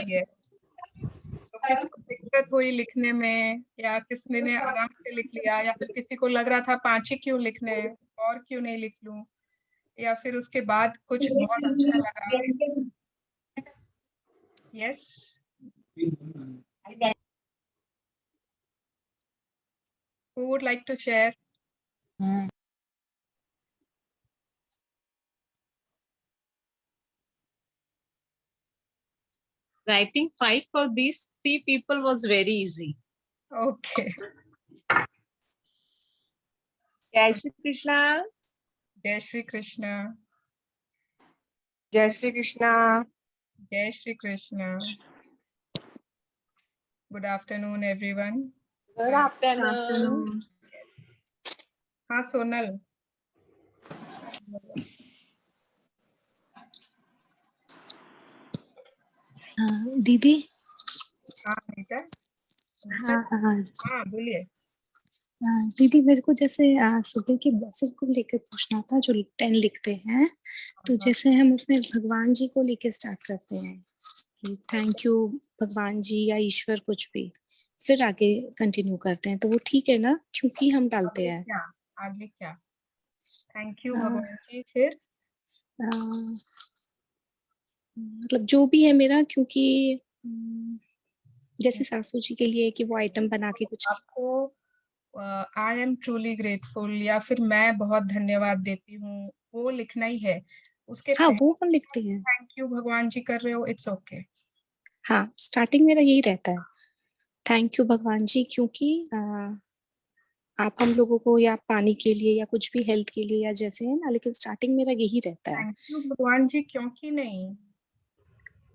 Yes. तो किसको दिक्कत हुई लिखने में, या किसने ने आराम से लिख लिया, या फिर किसी को लग रहा था 5 ही क्यों लिखने हैं और क्यों नहीं लिख लूं, या फिर उसके बाद कुछ बहुत अच्छा लगा। Yes, who would like to share? Writing 5 for these 3 people was very easy. Okay. जय श्री कृष्णा। जय श्री कृष्ण। जय श्री कृष्णा। जय Shri Krishna. Good afternoon, everyone. Good afternoon. Yes. हाँ सोनल। दीदी। हाँ बेटा। हाँ हाँ हाँ बोलिए। दीदी, मेरे को जैसे सुबह की ब्लेसिंग को लेकर पूछना था, जो 10 लिखते हैं, तो जैसे हम उसमें भगवान जी को लेके स्टार्ट करते हैं कि थैंक यू भगवान जी या ईश्वर कुछ भी, फिर आगे कंटिन्यू करते हैं, तो वो ठीक है ना? क्योंकि हम डालते हैं आगे क्या? थैंक यू भगवान जी, फिर मतलब जो भी है मेरा, क्योंकि जैसे सासू जी के लिए कि वो आइटम बना के कुछ आपको आई एम ट्रूली ग्रेटफुल या फिर मैं बहुत धन्यवाद देती हूँ, वो लिखना ही है। उसके हाँ वो हम लिखते हैं। थैंक यू भगवान जी कर रहे हो, इट्स ओके। हाँ, स्टार्टिंग मेरा यही रहता है, थैंक यू भगवान जी, क्योंकि आप हम लोगों को या पानी के लिए या कुछ भी हेल्थ के लिए या जैसे है ना, लेकिन स्टार्टिंग मेरा यही रहता है। थैंक यू भगवान जी क्योंकि नहीं,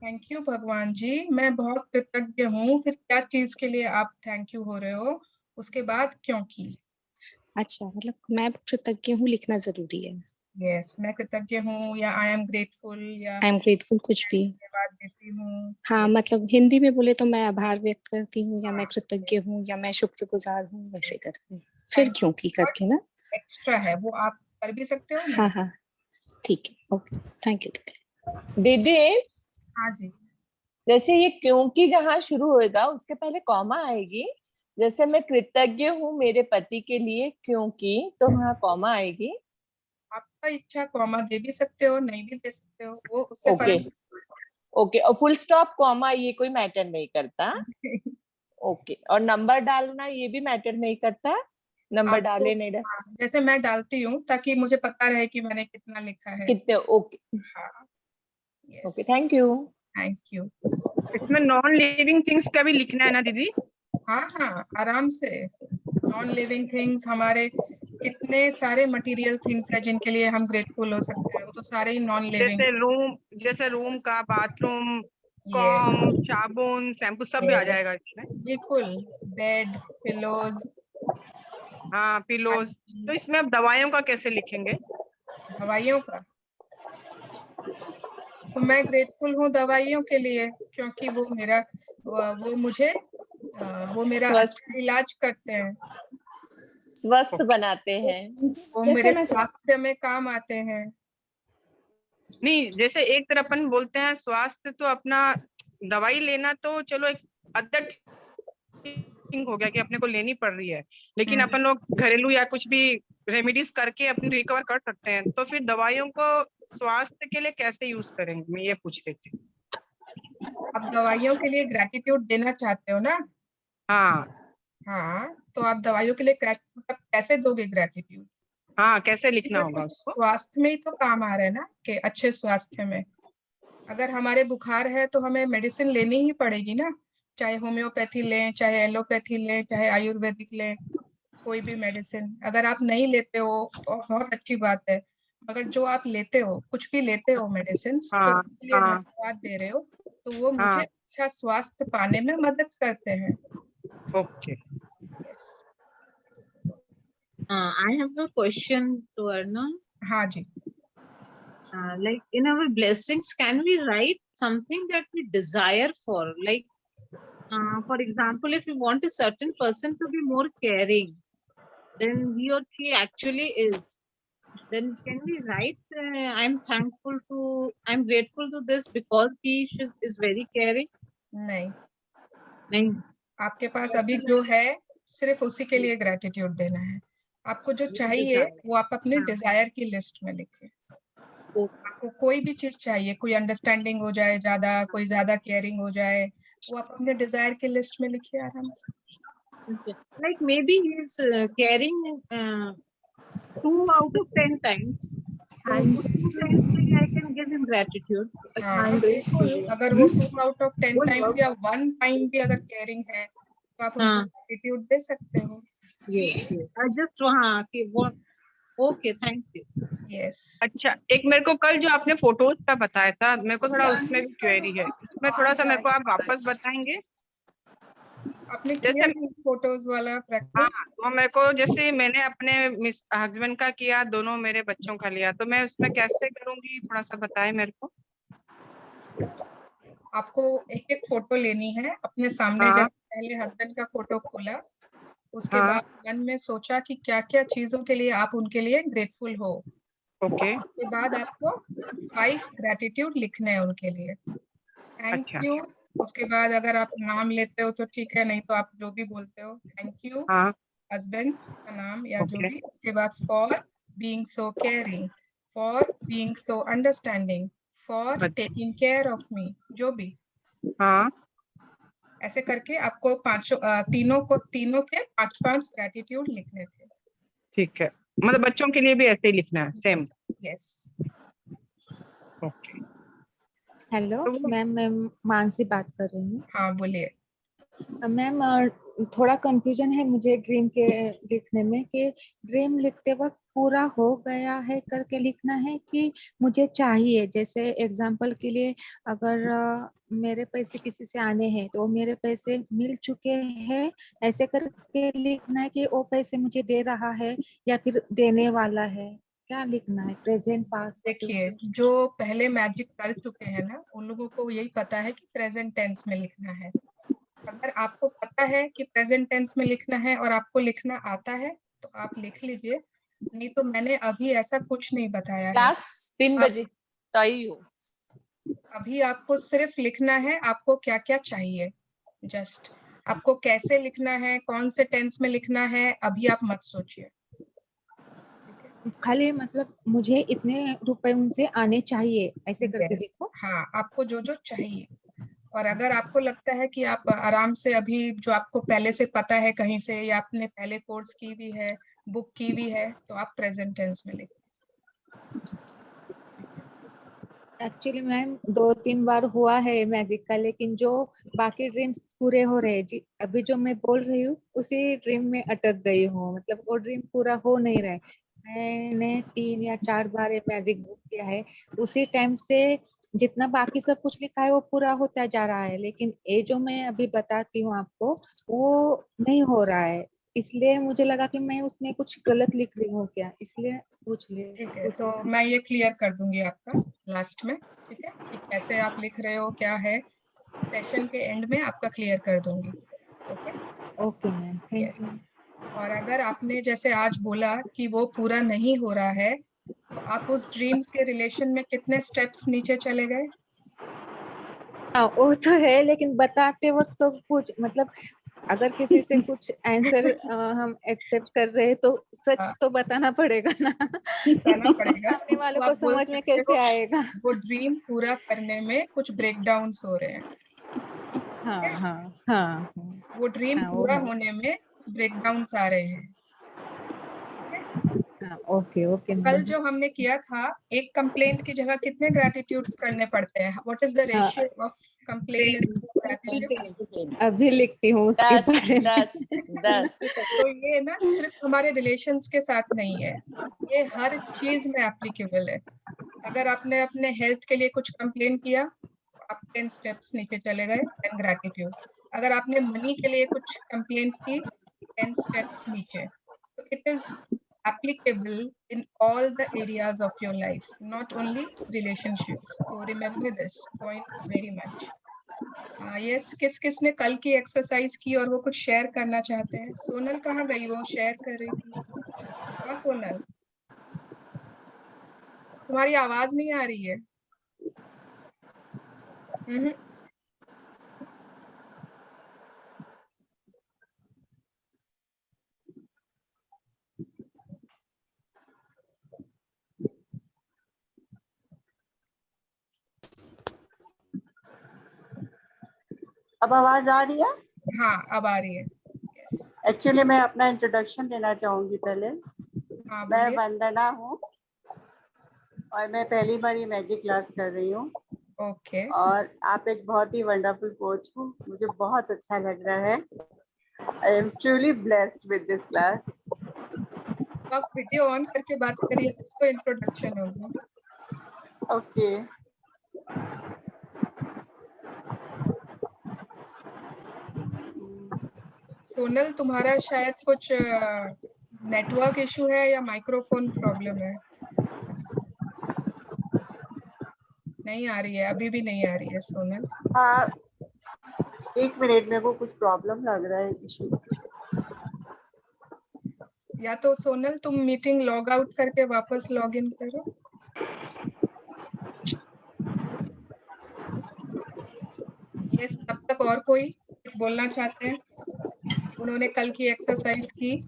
थैंक यू भगवान जी मैं बहुत कृतज्ञ हूँ, फिर क्या चीज के लिए आप थैंक यू हो रहे हो, उसके बाद क्योंकि। अच्छा, मतलब मैं कृतज्ञ हूँ लिखना जरूरी है। यस, मैं कृतज्ञ हूँ या आई एम ग्रेटफुल या आई एम ग्रेटफुल कुछ भी। धन्यवाद देती हूँ। हाँ, मतलब हिंदी में बोले तो मैं आभार व्यक्त करती हूँ, या मैं कृतज्ञ हूँ, या मैं शुक्रगुजार हूँ, वैसे करके फिर क्योंकि करके ना एक्स्ट्रा है वो आप कर भी सकते हो ना। हाँ हाँ ठीक है, ओके, थैंक यू दीदी। हाँ जी। जैसे ये क्योंकि जहाँ शुरू होएगा उसके पहले कॉमा आएगी। जैसे मैं कृतज्ञ हूँ मेरे पति के लिए क्योंकि, तो वहाँ कॉमा आएगी। आपका इच्छा कॉमा दे भी सकते हो, नहीं भी दे सकते हो, वो उससे ओके ओके। और फुल स्टॉप कॉमा ये कोई मैटर नहीं करता। ओके। और नंबर डालना ये भी मैटर नहीं करता, नंबर डाले नहीं डाले। जैसे मैं डालती हूँ ताकि मुझे पता रहे कि मैंने कितना लिखा है। कितने। ओके हाँ okay, thank you. Thank you. इसमें नॉन लिविंग थिंग्स का भी लिखना है ना दीदी? हाँ हाँ आराम से। नॉन लिविंग थिंग्स हमारे कितने सारे मटेरियल थिंग्स है जिनके लिए हम ग्रेटफुल हो सकते हैं, वो तो सारे ही नॉन लिविंग। जैसे रूम का, बाथरूम, कॉम, साबुन, शैम्पू सब भी आ जाएगा इसमें। बिल्कुल। Bed, pillows. हाँ पिलोज। तो इसमें अब दवाइयों का कैसे लिखेंगे? दवाइयों का तो मैं ग्रेटफुल हूँ दवाइयों के लिए, क्योंकि वो मेरा वो मेरा अच्छा इलाज करते हैं, स्वस्थ बनाते हैं, वो मेरे स्वास्थ्य में काम आते हैं। नहीं, जैसे एक तरफ अपन बोलते हैं स्वास्थ्य, तो अपना दवाई लेना तो चलो एक अदर थिंग हो गया कि अपने को लेनी पड़ रही है, लेकिन अपन लोग घरेलू या कुछ भी रेमेडीज करके अपने रिकवर कर सकते हैं। तो फिर दवाइयों को स्वास्थ्य के लिए कैसे यूज करेंगे, मैं ये पूछ रही थी। आप दवाइयों के लिए ग्रेटिट्यूड देना चाहते हो ना? हाँ हाँ, तो आप दवाइयों के लिए मतलब कैसे दोगे ग्रेटिट्यूड? हाँ, कैसे लिखना होगा उसको? स्वास्थ्य में ही तो काम आ रहा है ना, कि अच्छे स्वास्थ्य में। अगर हमारे बुखार है तो हमें मेडिसिन लेनी ही पड़ेगी ना, चाहे होम्योपैथी लें, चाहे एलोपैथी लें, चाहे आयुर्वेदिक लें, कोई भी मेडिसिन। अगर आप नहीं लेते हो तो बहुत अच्छी बात है, मगर जो आप लेते हो, कुछ भी लेते हो मेडिसिन, तो उसके लिए धन्यवाद दे रहे हो, तो वो मुझे अच्छा स्वास्थ्य पाने में मदद करते हैं। Okay. I have a question, Suvarna. हाँ जी। Like in our blessings, can we write something that we desire for? Like, for example, if we want a certain person to be more caring than he or she actually is, then can we write, I'm grateful to this because he is very caring? नहीं, नहीं, आपके पास अभी जो है सिर्फ उसी के लिए ग्रेटिट्यूड देना है। आपको जो चाहिए वो आप अपने हाँ। डिजायर की लिस्ट में लिखिए। ओके, आपको कोई भी चीज चाहिए, कोई अंडरस्टैंडिंग हो जाए ज्यादा, कोई ज्यादा केयरिंग हो जाए, वो आप अपने डिजायर की लिस्ट में लिखिए आराम से। like maybe he is caring 2 out of 10 times. And 2 times maybe I can give him gratitude. हाँ बिल्कुल, अगर वो 2 आउट ऑफ 10 टाइम्स या 1 टाइम भी अगर केयरिंग है तो आप उनको हाँ। ग्रेटिट्यूड दे सकते हो। Yes, yes. I just हाँ कि वो okay, thank you. यस, अच्छा, एक मेरे को कल जो आपने फोटोज का बताया था, मेरे को थोड़ा उसमें भी क्वेरी है, उसमें थोड़ा सा मेरे को आप वापस बताएंगे। आपने जैसे किया नहीं फोटोज वाला हाँ, प्रैक्टिस? तो मेरे को जैसे मैंने अपने मिस हस्बैंड का किया, दोनों मेरे बच्चों का लिया, तो मैं उसमें कैसे करूंगी, थोड़ा सा बताएं मेरे को। आपको एक एक फोटो लेनी है अपने सामने। हाँ। जैसे पहले हस्बैंड का फोटो खोला, उसके हाँ। बाद मन में सोचा कि क्या क्या चीजों के लिए आप उनके लिए ग्रेटफुल हो। ओके। उसके बाद आपको 5 ग्रेटिट्यूड लिखने हैं उनके लिए। थैंक अच्छा। यू। उसके बाद अगर आप नाम लेते हो तो ठीक है, नहीं तो आप जो भी बोलते हो, थैंक यू हाँ। हस्बैंड का नाम या जो ओके। भी। उसके बाद for being so caring, for being so understanding, for अच्छा। टेकिंग केयर ऑफ मी, जो भी। हाँ, ऐसे करके आपको तीनों के 5-5 ग्रेटिट्यूड लिखने थे। ठीक है, मतलब बच्चों के लिए भी ऐसे ही लिखना है सेम। यस। ओके। हेलो तो वो मैम, मैं मानसी बात कर रही हूँ। हाँ बोलिए। मैम थोड़ा कंफ्यूजन है मुझे ड्रीम के लिखने में कि ड्रीम लिखते वक्त पूरा हो गया है करके लिखना है कि मुझे चाहिए। जैसे एग्जांपल के लिए अगर मेरे पैसे किसी से आने हैं तो मेरे पैसे मिल चुके हैं ऐसे करके लिखना है कि वो पैसे मुझे दे रहा है या फिर देने वाला है, क्या लिखना है, प्रेजेंट पास्ट देखिए, फ्यूचर? जो पहले मैजिक कर चुके हैं ना, उन लोगों को यही पता है कि प्रेजेंट टेंस में लिखना है। अगर आपको पता है कि प्रेजेंट टेंस में लिखना है और आपको लिखना आता है तो आप लिख लीजिए, नहीं तो मैंने अभी ऐसा कुछ नहीं बताया है। क्लास 3 आप बजे तो आई हो। अभी आपको सिर्फ लिखना है आपको क्या क्या चाहिए। जस्ट आपको कैसे लिखना है, कौन से टेंस में लिखना है, अभी आप मत सोचिए। ठीक है। खाली मतलब मुझे इतने रुपए उनसे आने चाहिए ऐसे करके Yes. लिखो। हाँ, आपको जो जो चाहिए। और अगर आपको लगता है कि आप आराम से अभी जो आपको पहले से पता है कहीं से, या आपने पहले कोर्स की भी है, बुक की भी है, तो आप प्रेजेंट टेंस में लिखिए। एक्चुअली मैम 2-3 बार हुआ है मैजिक का, लेकिन जो बाकी ड्रीम्स पूरे हो रहे हैं जी, अभी जो मैं बोल रही हूँ उसी ड्रीम में अटक गई हूँ, मतलब वो ड्रीम पूरा हो नहीं रहा है। मैंने 3 या 4 बार ये मैजिक बुक किया है, उसी टाइम से जितना बाकी सब कुछ लिखा है वो पूरा होता जा रहा है, लेकिन ये जो मैं अभी बताती हूँ आपको वो नहीं हो रहा है। इसलिए मुझे लगा कि मैं उसमें कुछ गलत लिख रही हूँ क्या, इसलिए ठीक है, पूछ तो रही थी। मैं ये क्लियर कर दूंगी आपका लास्ट में। ठीक है, कि कैसे आप लिख रहे हो, क्या है, सेशन के एंड में आपका क्लियर कर दूंगी। Okay. Okay ma'am, thank yes. You. और अगर आपने जैसे आज बोला कि वो पूरा नहीं हो रहा है, तो आप उस ड्रीम्स के रिलेशन में कितने स्टेप्स नीचे चले गए? हाँ वो तो है, लेकिन बताते वक्त तो कुछ मतलब अगर किसी से कुछ आंसर हम एक्सेप्ट कर रहे हैं तो सच हाँ, तो बताना पड़ेगा ना। बताना पड़ेगा। सामने वालों इसको को आप बोल समझ में सकते कैसे हो आएगा? वो ड्रीम पूरा करने में कुछ ब्रेकडाउन्स हो रहे हैं। हाँ ठीक है? हाँ हाँ वो ड्रीम हाँ, वो पूरा है। होने में ब्रेकडाउन्स आ रहे हैं। ठीक है? हाँ ओके ओके कल मैम। जो हमने किया था, एक कंप्लेंट की जगह कितने ग्रेटिट्यूड्स करने पड़ते हैं? व्हाट इज द हाँ रेशियो ऑफ कंप्लेन ग्रेटिट्यूड? अभी लिखती हूँ उसके 10 बारे में। 10 10। तो ये ना सिर्फ हमारे रिलेशंस के साथ नहीं है, ये हर चीज में एप्लीकेबल है। अगर आपने अपने हेल्थ के लिए कुछ कंप्लेन किया, आप 10 स्टेप्स नीचे चले गए, 10 ग्रेटिट्यूड। अगर आपने मनी के लिए कुछ कंप्लेंट की, 10 स्टेप्स नीचे। तो it is applicable in all the areas of your life, not only relationships. So remember this point very much. Yes, किस किस ने कल की एक्सरसाइज की और वो कुछ शेयर करना चाहते हैं? सोनल कहाँ गई? वो शेयर कर रही थी। हाँ सोनल, तुम्हारी आवाज नहीं आ रही है। हम्म। अब आवाज आ रही है? हाँ अब आ रही है। Yes. एक्चुअली मैं अपना इंट्रोडक्शन देना चाहूंगी पहले। हाँ मैं बोलिए। वंदना हूँ और मैं पहली बार ये मैजिक क्लास कर रही हूँ ओके। और आप एक बहुत ही वंडरफुल कोच हो, मुझे बहुत अच्छा लग रहा है। I am truly blessed with this class. तो आप वीडियो ऑन करके बात करिए, उसको इंट्रोडक्शन होगी। ओके। सोनल तुम्हारा शायद कुछ नेटवर्क इशू है या माइक्रोफोन प्रॉब्लम है। नहीं आ रही है, अभी भी नहीं आ रही है सोनल। हाँ, एक मिनट, मेरे को कुछ प्रॉब्लम लग रहा है, इशू। या तो सोनल तुम मीटिंग लॉग आउट करके वापस लॉग इन करो। यस, तब तक और कोई कुछ बोलना चाहते हैं? उन्होंने कल की एक्सरसाइज की।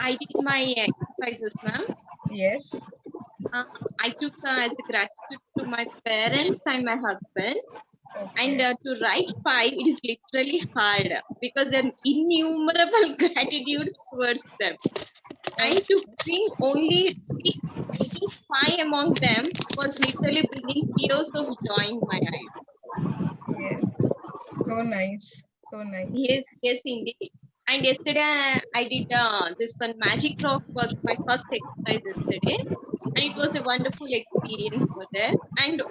I did my exercises, ma'am. Yes. I took as a gratitude to my parents and my husband. And to write 5, it is literally hard because there are innumerable gratitudes towards them. And to bring only getting 5 among them was literally bringing tears of joy in my eyes. Yes. So nice. So nice. Yes, indeed. And yesterday I did this one magic rock was my first exercise yesterday, and it was a wonderful experience for there. And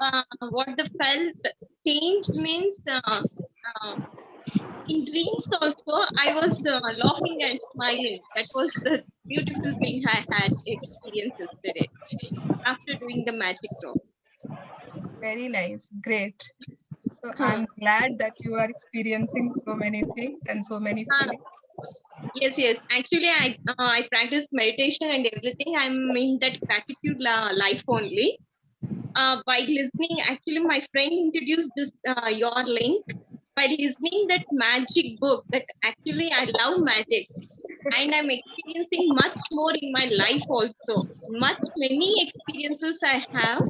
what the felt change means in dreams also I was laughing and smiling. That was the beautiful thing I had experienced yesterday after doing the magic rock. Very nice. Great. So I'm glad that you are experiencing so many things and so many feelings. Yes. Actually, I practice meditation and everything. I'm in that gratitude life only. By listening, actually, my friend introduced this your link. By listening that magic book, that actually I love magic, and I'm experiencing much more in my life also. Many experiences I have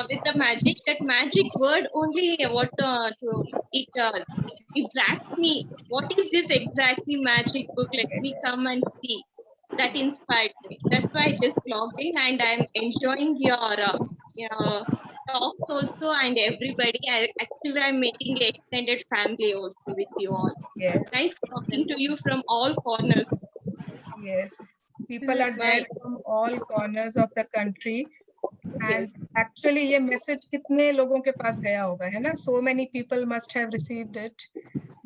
with the magic. That magic word only it drags me. What is this exactly magic book? Let me come and see. That inspired me. That's why I just logged in and I'm enjoying your talks also and everybody. Actually, I'm making an extended family also with you all. Yes. Nice talking to you from all corners. Yes. People are there from all corners of the country. And actually ये message कितने लोगों के पास गया होगा, है ना? So many people must have received it.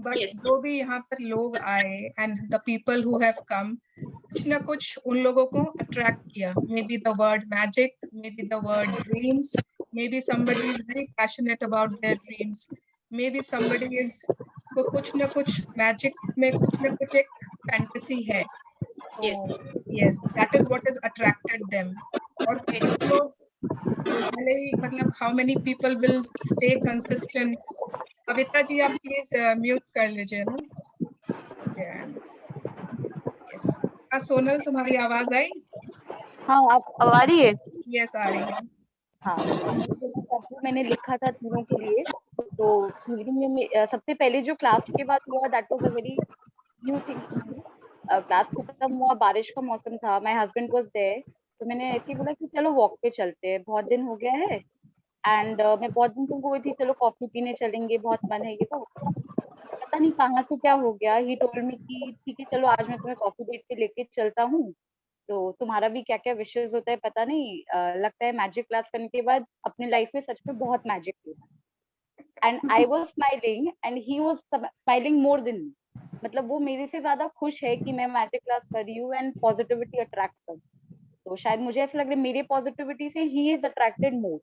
But जो भी यहाँ पर लोग आए and the people who have come, कुछ ना कुछ उन लोगों को attract किया. Maybe the word magic, maybe the word dreams, maybe somebody is very passionate about their dreams, maybe somebody is तो कुछ ना कुछ magic में कुछ ना कुछ एक fantasy है. तो yes, that is what has attracted them. और कुछ लोग भले ही मतलब how many people will stay consistent. Kavita ji आप प्लीज म्यूट कर लीजिए ना. यस. हाँ सोनल तुम्हारी आवाज आई? हाँ, आप आ रही है? यस आ रही है. हाँ, तो मैंने लिखा था तीनों के लिए. तो मीटिंग में सबसे पहले जो क्लास के बाद हुआ that was a very new thing. Class खत्म हुआ, बारिश का मौसम था, माय हस्बैंड वाज देयर. तो मैंने ऐसे ही बोला कि चलो वॉक पे चलते हैं, बहुत दिन हो गया है. एंड मैं बहुत दिन तुमको बोली थी चलो कॉफी पीने चलेंगे, बहुत मन है. ये तो पता नहीं कहाँ से क्या हो गया. ही टोल्ड मी कि ठीक है चलो आज मैं तुम्हें कॉफी डेट पे लेके चलता हूँ. तो तुम्हारा भी क्या क्या विशेष होता है पता नहीं. लगता है मैजिक क्लास करने के बाद अपनी लाइफ में सच में बहुत मैजिक हुआ. And I was smiling and he was smiling more than me. मतलब वो मेरे से ज्यादा खुश है कि मैं मैजिक क्लास कर रही हूँ एंड पॉजिटिविटी अट्रैक्ट कर. तो शायद मुझे ऐसा लग रहा है मेरे पॉजिटिविटी से ही इज अट्रैक्टेड मोर.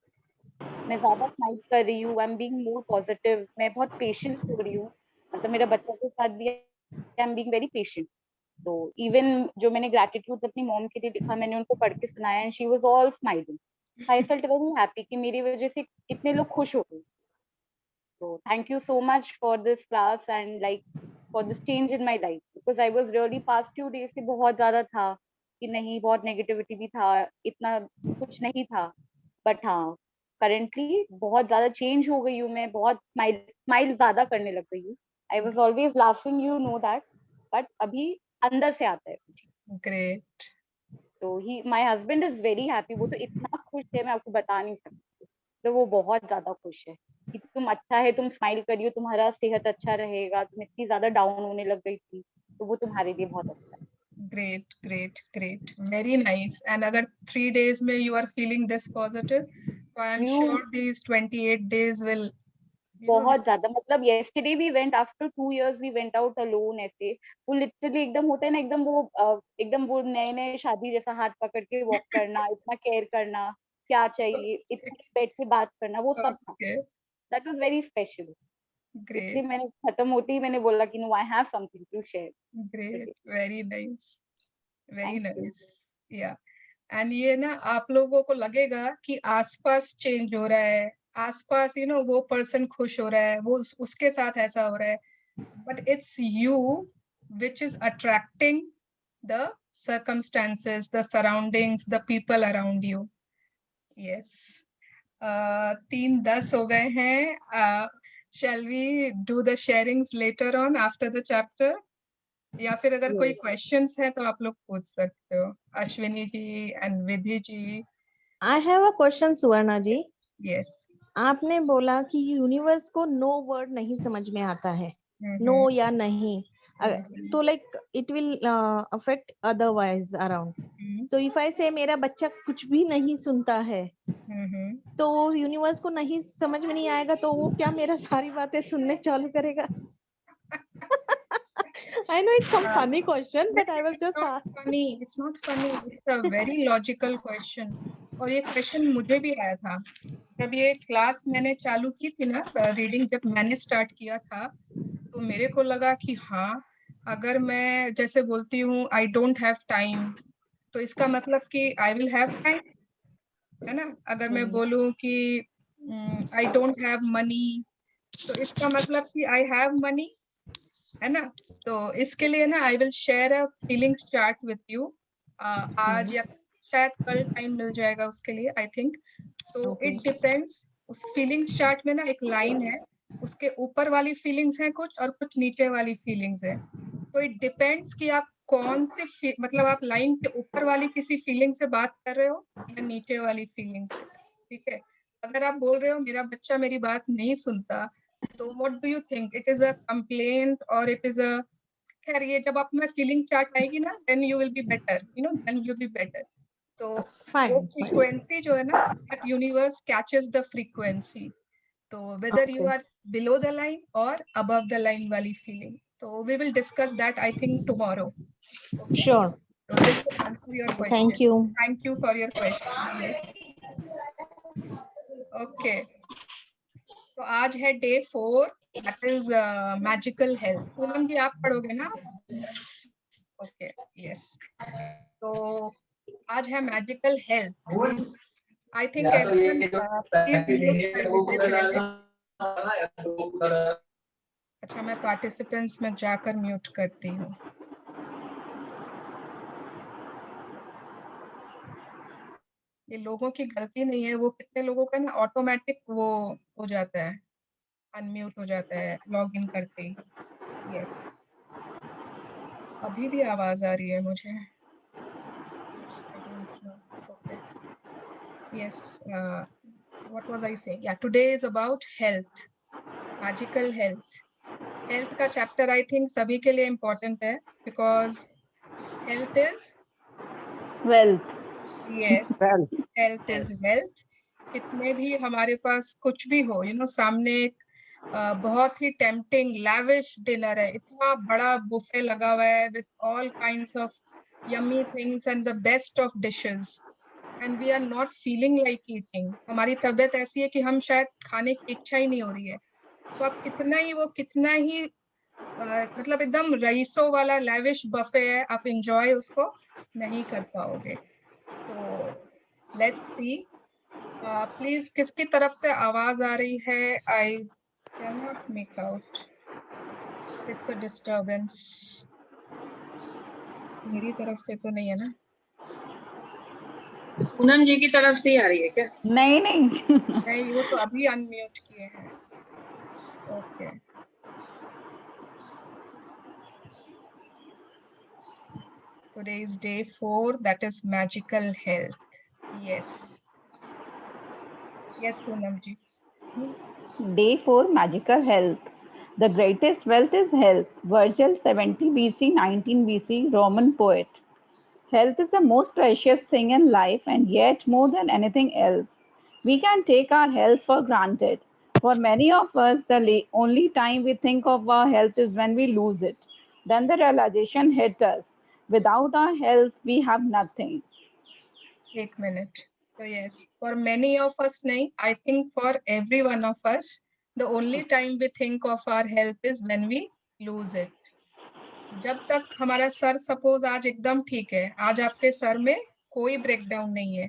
मैं ज्यादा स्माइल कर रही हूँ, I am being more positive. मैं बहुत पेशेंट हो रही हूँ. मतलब मेरे बच्चों के साथ भी I am being very patient. तो इवन जो मैंने ग्रैटिट्यूड अपनी मॉम के लिए लिखा, मैंने उनको पढ़ के सुनाया and she was all smiling. I felt very happy कि मेरी वजह से इतने लोग खुश हो गए. तो thank you so much for this class and like for this change in my life. Because I was really past few days से बहुत ज्यादा था कि नहीं, बहुत नेगेटिविटी भी था, इतना कुछ नहीं था. बट हाँ, करेंटली बहुत ज्यादा चेंज हो गई हूँ मैं. बहुत स्माइल ज्यादा करने लग गई हूँ. I was always laughing, you know that, but अभी अंदर से आता है मुझे. ग्रेट. तो ही my husband is very happy. वो तो इतना खुश है, मैं आपको बता नहीं सकती. तो वो बहुत ज्यादा खुश है कि तुम अच्छा है, तुम स्माइल करियो, तुम्हारा सेहत अच्छा रहेगा. तुम इतनी ज्यादा डाउन होने लग गई थी, तो वो तुम्हारे लिए बहुत अच्छा है. Great, great, great. Very nice. And अगर 3 days में you are feeling this positive, so I am You sure these 28 days will, you know, बहुत ज्यादा, मतलब yesterday we went after 2 years, we went out alone. ऐसे वो literally एकदम होता है ना, एकदम वो नए नए शादी जैसा हाथ पकड़ के वॉक करना, इतना केयर करना, क्या चाहिए, इतना बैठ के बात करना, वो सब था. okay, that was very special. इसलिए great, मैंने खत्म होते ही मैंने बोला कि no, I have something to share. great, very nice, very thank you. nice. Yeah. And ये ना आप लोगों को लगेगा कि आसपास चेंज हो रहा है, आसपास वो पर्सन खुश हो रहा है, वो उसके साथ ऐसा हो रहा है, but it's you which is attracting the circumstances, the surroundings, the people around you. Yes. 3:10 हो गए हैं. Shall we do the sharings later on after the chapter? या फिर अगर कोई क्वेश्चंस है तो आप लोग पूछ सकते हो. Ashwini ji and Vidhi ji. I have a question, Suvarna ji. Yes. आपने बोला कि यूनिवर्स को नो वर्ड नहीं समझ में आता है, नो या नहीं, तो like it will affect otherwise around. So if I से मेरा बच्चा कुछ भी नहीं सुनता है, तो यूनिवर्स को नहीं समझ में नहीं आएगा, तो वो क्या मेरा सारी बातें सुनने चालू करेगा? I know it's some funny question, but I was just funny. It's not funny. It's a very logical question. और ये क्वेश्चन मुझे भी आया था जब ये क्लास मैंने चालू की थी ना, रीडिंग जब मैंने स्टार्ट किया था, तो मेरे को लगा कि हाँ, अगर मैं जैसे बोलती हूँ आई डोंट हैव टाइम, तो इसका मतलब कि आई विल हैव टाइम, है ना. अगर मैं बोलूँ कि आई डोंट हैव मनी, तो इसका मतलब कि आई हैव मनी, है ना. तो इसके लिए ना I will share a feeling chart with you. आज या शायद कल टाइम मिल जाएगा उसके लिए, आई थिंक. तो इट डिपेंड्स. उस फीलिंग चार्ट में ना एक लाइन है, उसके ऊपर वाली फीलिंग्स हैं कुछ और कुछ नीचे वाली फीलिंग्स है. तो इट डिपेंड्स कि आप कौन से मतलब आप लाइन के ऊपर वाली किसी फीलिंग से बात कर रहे हो या नीचे वाली फीलिंग से. ठीक है. अगर आप बोल रहे हो मेरा बच्चा मेरी बात नहीं सुनता, तो what do you think, it is a complaint और इट इज अ. खैर ये जब आप में फीलिंग चार्ट आएगी ना, then you will be better, then you be better. तो वो फ्रीक्वेंसी जो है ना, that universe catches the frequency. तो whether you are below the line or above the line वाली feeling. So we will discuss that I think tomorrow. Okay? Sure. So this will answer your question. Thank you. Thank you for your question. Yes. Okay. तो आज है day 4, that is magical health. Poonam ji आप पढ़ोगे ना? Okay. Yes. तो आज है magical health. I think अच्छा, मैं पार्टिसिपेंट्स में जाकर म्यूट करती हूँ. ये लोगों की गलती नहीं है, वो कितने लोगों का ना ऑटोमेटिक वो हो जाता है, अनम्यूट हो जाता है लॉग इन करते ही. यस. अभी भी आवाज आ रही है मुझे. Okay. Yes. What was I saying? Yeah, today is about health, magical health. Health का chapter I think सभी के लिए important है, because health is wealth. yes, health is wealth. कितने भी हमारे पास कुछ भी हो, सामने एक बहुत ही टेम्पटिंग लैविश डिनर है, इतना बड़ा बुफे लगा हुआ है with all kinds of yummy things and the best of dishes, and we are not feeling like eating. हमारी तबीयत ऐसी है कि हम शायद खाने की इच्छा ही नहीं हो रही है. तो आप कितना ही मतलब एकदम रईसों वाला लैविश बफे है, आप एंजॉय उसको नहीं कर पाओगे. So let's see. प्लीज किसकी तरफ से आवाज आ रही है? I can not make out. It's a disturbance. मेरी तरफ से तो नहीं है ना? पूनम जी की तरफ से ही आ रही है क्या? नहीं. नहीं, वो तो अभी अनम्यूट किए हैं. Okay. Today is day 4, that is magical health. Yes. Yes, Poonam ji. Day 4, magical health. The greatest wealth is health. Virgil, 70 BC, 19 BC, Roman poet. Health is the most precious thing in life, and yet more than anything else, we can take our health for granted. For many of us, the only time we think of our health is when we lose it. Then the realization hit us. Without our health, we have nothing. 1 minute. So yes, for many of us, nahi, I think for every one of us, the only time we think of our health is when we lose it. जब तक हमारा sir suppose आज एकदम ठीक है, आज आपके sir में कोई ब्रेकडाउन नहीं है,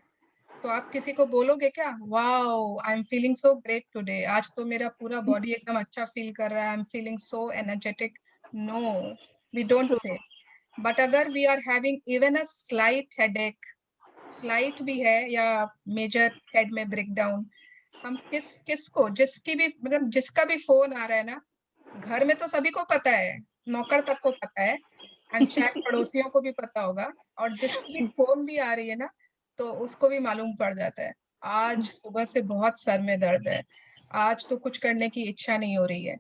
तो आप किसी को बोलोगे क्या, wow I am feeling so great today, आज तो मेरा पूरा बॉडी एकदम अच्छा फील कर रहा है, I am feeling so energetic. No, we don't say. But अगर we are having even a slight headache, slight भी है या मेजर हेड में ब्रेकडाउन, हम किसको, जिसकी भी मतलब जिसका भी फोन आ रहा है ना, घर में तो सभी को पता है, नौकर तक को पता है, एंड शायद पड़ोसियों को भी पता होगा, और जिसकी भी फोन भी आ रही है ना, तो उसको भी मालूम पड़ जाता है, आज सुबह से बहुत सर में दर्द है, आज तो कुछ करने की इच्छा नहीं हो रही है.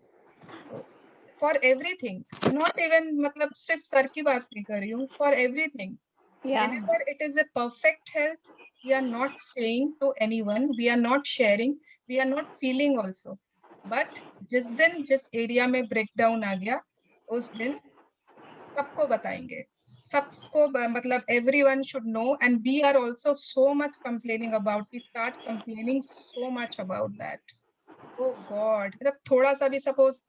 फॉर एवरीथिंग, नॉट इवन मतलब सिर्फ सर की बात नहीं कर रही हूँ, for everything. Whenever it is a perfect health, we are not saying to anyone, we are not sharing, we are not feeling also. But जिस दिन जिस एरिया में ब्रेकडाउन आ गया, उस दिन सबको बताएंगे, सबको मतलब everyone should know, and we are also so much complaining about, we start complaining so much about that. Oh God, मतलब थोड़ा सा भी suppose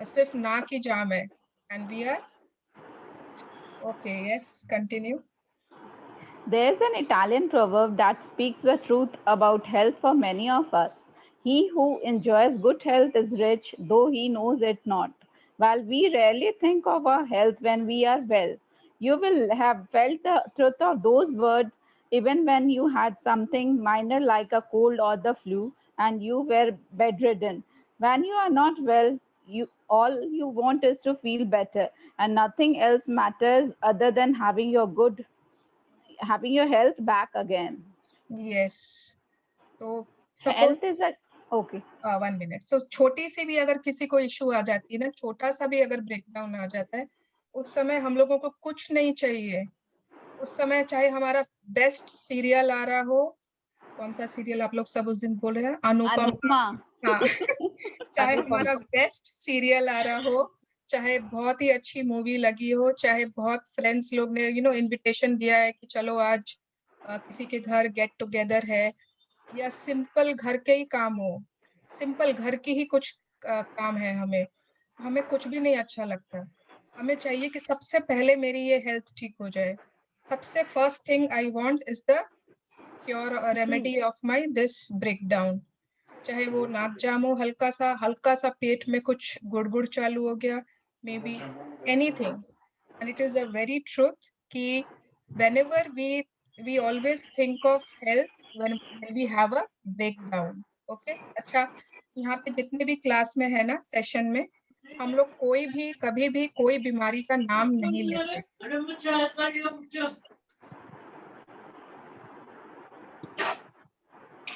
सिर्फ नाक की जाम है, and we are okay. Yes, continue. There's an Italian proverb that speaks the truth about health for many of us. He who enjoys good health is rich, though he knows it not. While we rarely think of our health when we are well, you will have felt the truth of those words even when you had something minor like a cold or the flu and you were bedridden. When you are not well, all you want is to feel better, and nothing else matters other than having your health back again. Yes. So health is a okay. 1 minute. So छोटी सी भी अगर किसी को issue आ जाती है ना, छोटा सा भी अगर ब्रेकडाउन आ जाता है, उस समय हम लोगों को कुछ नहीं चाहिए. उस समय चाहे हमारा बेस्ट सीरियल आ रहा हो, कौन सा सीरियल आप लोग सब उस दिन बोल रहे हैं, अनुपमा. हाँ. चाहे हमारा बेस्ट सीरियल आ रहा हो, चाहे बहुत ही अच्छी मूवी लगी हो, चाहे बहुत फ्रेंड्स लोग ने इनविटेशन दिया है कि चलो आज किसी के घर गेट टुगेदर है, या सिंपल घर के ही काम हो, सिंपल घर की ही कुछ काम है, हमें कुछ भी नहीं अच्छा लगता. हमें चाहिए कि सबसे पहले मेरी ये हेल्थ ठीक हो जाए. सबसे first thing I want is the cure और remedy of my this breakdown. चाहे वो नाक जाम हो, हल्का सा पेट में कुछ गुड़गुड़ चालू हो गया, may be anything. And it is a very truth कि whenever we always think of health when we have a breakdown. Okay. अच्छा, यहाँ पे जितने भी क्लास में है ना, सेशन में, हम लोग कोई भी कभी भी कोई बीमारी का नाम नहीं लेते.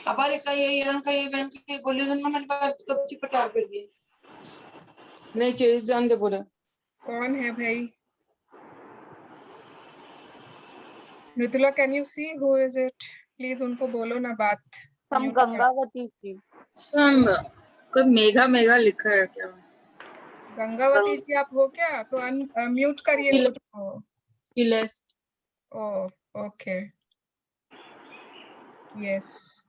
हमारे कहीं गोली कब चिपटा कर दिए नहीं चाहिए, जान दे बोला. कौन है भाई? Mridula, can you see who is it? Please उनको बोलो ना बात. सम गंगावती जी. सम कोई मेघा लिखा है क्या? गंगावती जी आप हो क्या? तो अनम्यूट करिए खुद को. Oh, okay. Yes.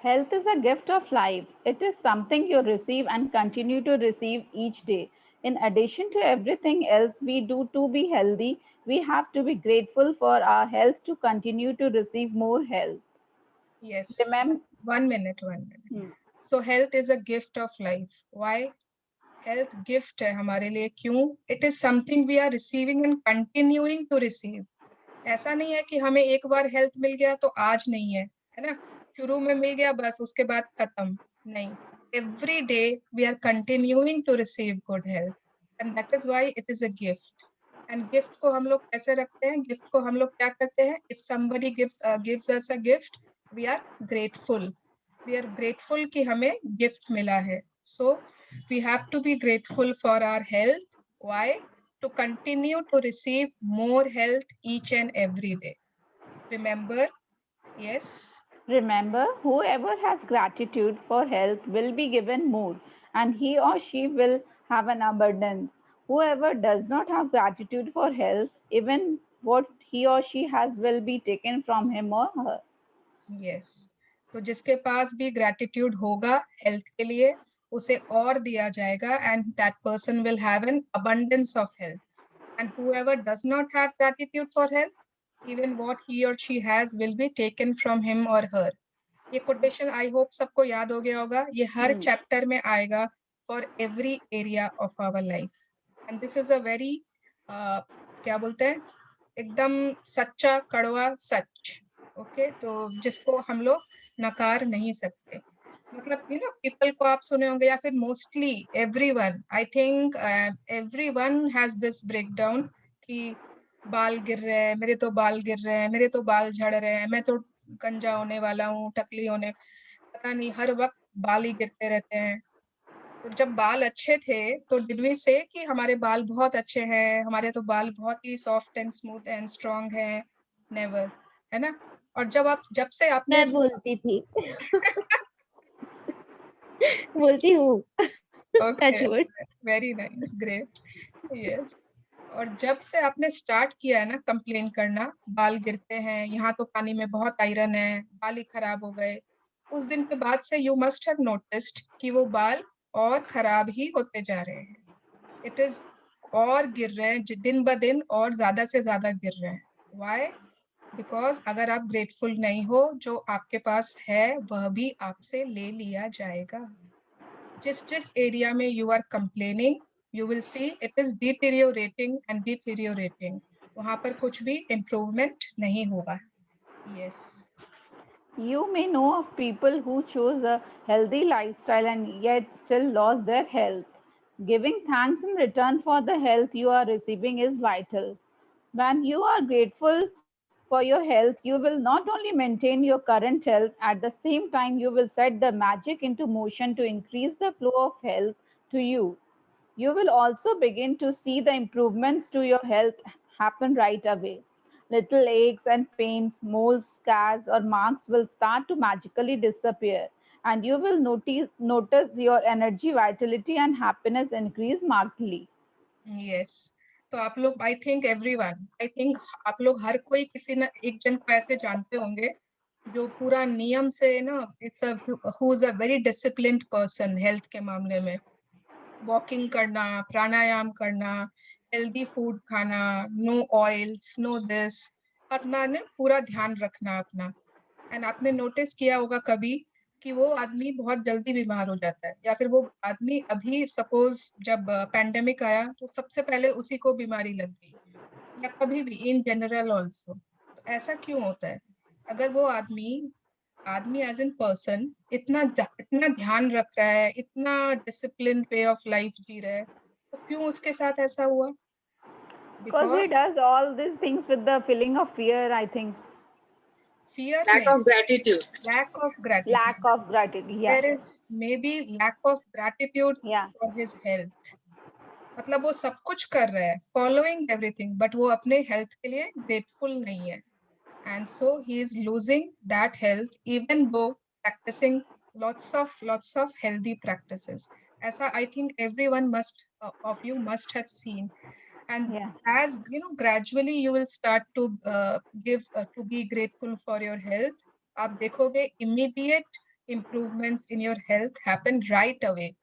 Health is a gift of life. It is something you receive and continue to receive each day. In addition to everything else we do to be healthy, we have to be grateful for our health to continue to receive more health. Yes. Remember, 1 minute. So health is a gift of life. Why? Health gift है हमारे लिए. क्यों? It is something we are receiving and continuing to receive. ऐसा नहीं है कि हमें एक बार हेल्थ मिल गया तो आज नहीं है, है ना, शुरू में मिल गया बस उसके बाद खत्म. नहीं, every day we are continuing to receive good health, and that is why it is a gift. And gift को हम लोग कैसे रखते हैं? Gift को हम लोग क्या करते हैं? If somebody gives us a gift, we are grateful. We are grateful कि हमें gift मिला है. So we have to be grateful for our health. Why? To continue to receive more health each and every day. Remember, yes. Remember, whoever has gratitude for health will be given more, and he or she will have an abundance. Whoever does not have gratitude for health, even what he or she has will be taken from him or her. Yes. तो जिसके पास भी gratitude होगा health के लिए, उसे और दिया जाएगा, and that person will have an abundance of health. And whoever does not have gratitude for health, even what he or she has will be taken from him or her. ये quotation I hope सबको याद हो गया होगा. ये हर chapter में आएगा for every area of our life. And this is a very क्या बोलते हैं, एकदम सच्चा कड़वा सच. ओके, तो जिसको हम लोग नकार नहीं सकते. मतलब people को आप सुने होंगे, या फिर mostly everyone, I think everyone has this breakdown कि बाल गिर रहे हैं, मेरे तो बाल गिर रहे हैं, मेरे तो बाल झड़ रहे हैं, मैं तो गंजा होने वाला हूँ, टकली होने, पता नहीं हर वक्त बाल ही गिरते रहते हैं. तो जब बाल अच्छे थे तो डिड वी से कि हमारे बाल बहुत अच्छे हैं, हमारे तो बाल बहुत ही soft and smooth and strong हैं? नेवर, है ना? और जब से आपने मैं बोलती थी बोलती हूँ. Okay, very nice, great, yes. और जब से आपने स्टार्ट किया है ना कंप्लेन करना, बाल गिरते हैं, यहाँ तो पानी में बहुत आयरन है, बाल ही खराब हो गए, उस दिन के बाद से यू मस्ट हैव नोटिस्ड कि वो बाल और खराब ही होते जा रहे हैं. इट इज और गिर रहे हैं दिन ब दिन, और ज्यादा से ज्यादा गिर रहे हैं. व्हाई? बिकॉज अगर आप ग्रेटफुल नहीं हो, जो आपके पास है वह भी आपसे ले लिया जाएगा. जिस एरिया में you are complaining, you will see it is deteriorating and deteriorating. वहाँ पर कुछ भी improvement नहीं होगा. Yes. You may know of people who chose a healthy lifestyle and yet still lost their health. Giving thanks in return for the health you are receiving is vital. When you are grateful for your health, you will not only maintain your current health, at the same time, you will set the magic into motion to increase the flow of health to you. You will also begin to see the improvements to your health happen right away. Little aches and pains, moles, scars, or marks will start to magically disappear, and you will notice your energy, vitality, and happiness increase markedly. Yes. तो आप लोग, I think everyone, I think आप लोग हर कोई किसी न एक जन को ऐसे जानते होंगे जो पूरा नियम से ना, who is a very disciplined person health के मामले में. वॉकिंग करना, प्राणायाम करना, हेल्दी फूड खाना, नो ऑयल्स, नो दिस, अपना ने पूरा ध्यान रखना अपना. एंड आपने नोटिस किया होगा कभी कि वो आदमी बहुत जल्दी बीमार हो जाता है, या फिर वो आदमी अभी सपोज जब पैंडेमिक आया तो सबसे पहले उसी को बीमारी लग गई, या कभी भी इन जनरल ऑल्सो. ऐसा क्यों होता है? अगर वो आदमी एज एन पर्सन इतना ध्यान रख रहा है, इतना डिसिप्लिन वे ऑफ लाइफ जी रहा है, तो क्यों उसके साथ ऐसा हुआ? Because he does all these things with the feeling of fear, I think. Fear, lack of gratitude. Lack of gratitude. Lack of gratitude, yeah. There is maybe lack of gratitude for his health. मतलब वो सब कुछ कर रहा है, following everything, but वो अपने health के लिए ग्रेटफुल नहीं है. And so he is losing that health even though practicing lots of healthy practices. ऐसा I think everyone of you must have seen. And as you know, gradually you will start to to be grateful for your health. आप देखोगे immediate improvements in your health happen right away.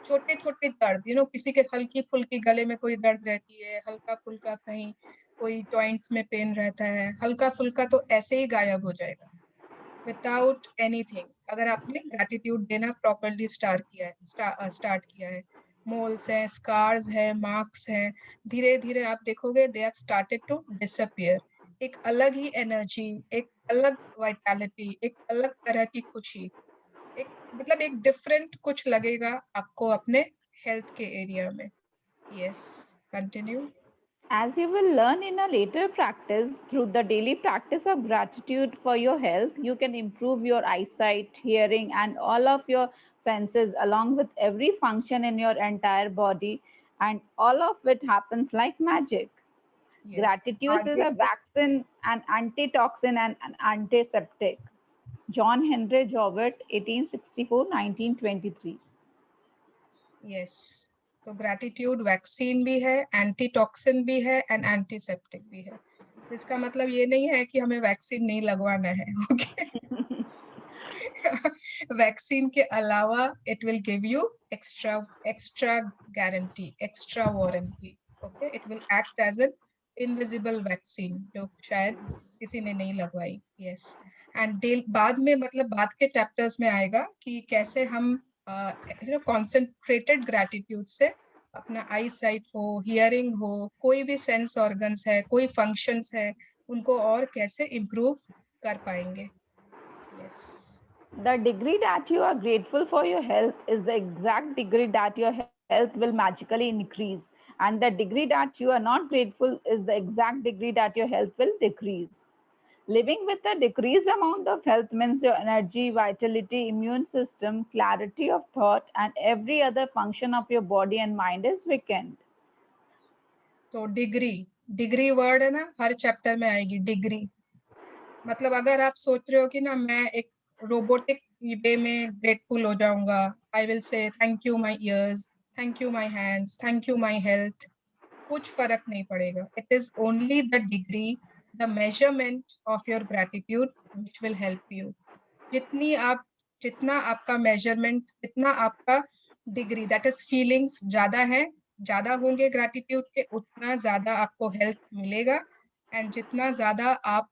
छोटे छोटे दर्द, किसी के हल्की फुल्की गले में कोई दर्द रहती है, हल्का फुल्का कहीं कोई जॉइंट्स में पेन रहता है, हल्का फुल्का, तो ऐसे ही गायब हो जाएगा विदाउट एनीथिंग, अगर आपने ग्रैटिट्यूड देना प्रॉपर्ली स्टार्ट किया है. मोल्स है, स्कार्स है, मार्क्स हैं, धीरे धीरे आप देखोगे they have started to disappear. एक अलग ही एनर्जी, एक अलग वाइटैलिटी, एक अलग तरह की खुशी, एक मतलब एक डिफरेंट कुछ लगेगा आपको अपने हेल्थ के एरिया में. Yes, continue. As you will learn in a later practice, through the daily practice of gratitude for your health, you can improve your eyesight, hearing, and all of your senses, along with every function in your entire body, and all of it happens like magic. Yes. Gratitude is a vaccine, an antitoxin, and an antiseptic. John Henry Jowett, 1864-1923. Yes. तो gratitude vaccine भी है, antitoxin भी है and antiseptic भी है. इसका मतलब ये नहीं है कि हमें वैक्सीन नहीं लगवाना है. ओके. वैक्सीन के अलावा it will give you extra guarantee, extra warranty. Okay. It will act as an invisible vaccine जो शायद किसी ने नहीं लगवाई. यस. एंड बाद में मतलब बाद के चैप्टर्स में आएगा कि कैसे हम कॉन्सेंट्रेटेड ग्रैटिट्यूड से अपना आई साइट हो, हियरिंग हो, कोई भी सेंस ऑर्गन्स है, कोई फंक्शंस है, उनको और कैसे इम्प्रूव कर पाएंगे. Yes. The degree that you are grateful for your health is the exact degree that your health will magically increase. And the degree that you are not grateful is the exact degree that your health will decrease. Living with a decreased amount of health means your energy, vitality, immune system, clarity of thought, and every other function of your body and mind is weakened. तो degree word है ना, हर chapter में आएगी degree. मतलब अगर आप सोच रहे हो कि ना मैं एक रोबोटिक वे में ग्रेटफुल हो जाऊंगा, I will say thank you my years, thank you my hands, thank you my health, कुछ फर्क नहीं पड़ेगा. It is only the degree, the measurement of your gratitude which will help you. जितना आपका measurement, जितना आपका डिग्री दैट इज फीलिंग्स ज्यादा होंगे ग्रैटिट्यूड के, उतना ज्यादा आपको हेल्थ मिलेगा. एंड जितना ज्यादा आप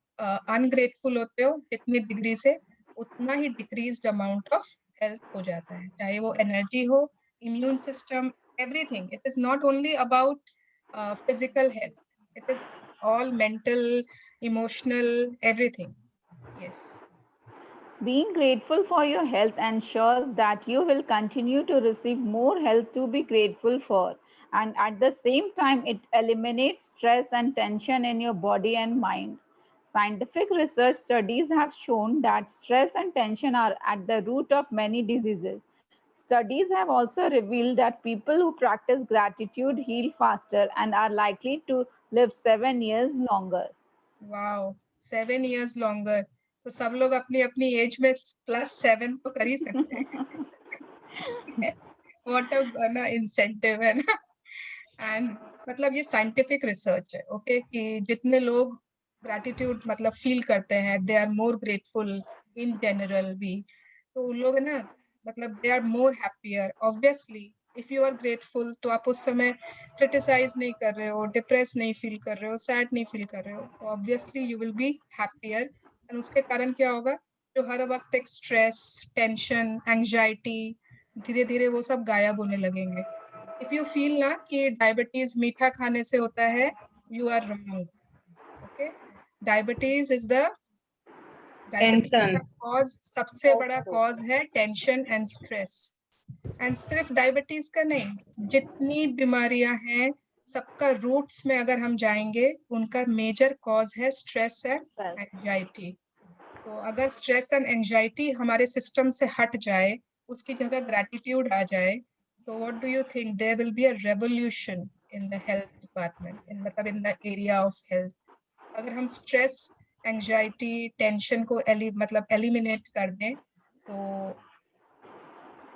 अनग्रेटफुल होते हो जितनी डिग्री से, उतना ही डिक्रीज्ड अमाउंट ऑफ हेल्थ हो जाता है, चाहे वो एनर्जी हो, immune system, everything. It is not only about physical health, it is all mental, emotional, everything. Yes. Being grateful for your health ensures that you will continue to receive more health to be grateful for, and at the same time it eliminates stress and tension in your body and mind. Scientific research studies have shown that stress and tension are at the root of many diseases. Studies have also revealed that people who practice gratitude heal faster and are likely to live 7 years longer. Wow, 7 years longer. तो सब लोग अपनी अपनी as में +7 तो कर ही सकते हैं. Yes. What a ना इंसेंटिव है ना. एंड मतलब ये साइंटिफिक रिसर्च है. ओके. कि जितने लोग ग्रैटिट्यूड मतलब फील करते हैं, they are more grateful in general भी. तो उन लोग ना मतलब they are more happier. Obviously if you are grateful तो आप उस समय क्रिटिसाइज नहीं कर रहे हो, डिप्रेस नहीं फील कर रहे हो, सैड नहीं फील कर रहे हो, तो obviously you will be happier. And उसके कारण क्या होगा, जो हर वक्त एक स्ट्रेस, टेंशन, एंजाइटी, धीरे धीरे वो सब गायब होने लगेंगे. इफ यू फील ना कि डायबिटीज मीठा खाने से होता है, you are wrong. Okay. Diabetes is the cause, सबसे बड़ा कॉज है टेंशन एंड स्ट्रेस. एंड सिर्फ डायबिटीज का नहीं, जितनी बीमारियां हैं सबका रूट्स में अगर हम जाएंगे, उनका मेजर कॉज है स्ट्रेस एंड एंजाइटी. तो अगर स्ट्रेस एंड एंजाइटी हमारे सिस्टम से हट जाए, उसकी जगह ग्रैटिट्यूड आ जाए, तो what do you think, there will be a revolution in the health department, मतलब in the area of health. अगर हम स्ट्रेस, एंजाइटी, टेंशन को मतलब एलिमिनेट कर दें, तो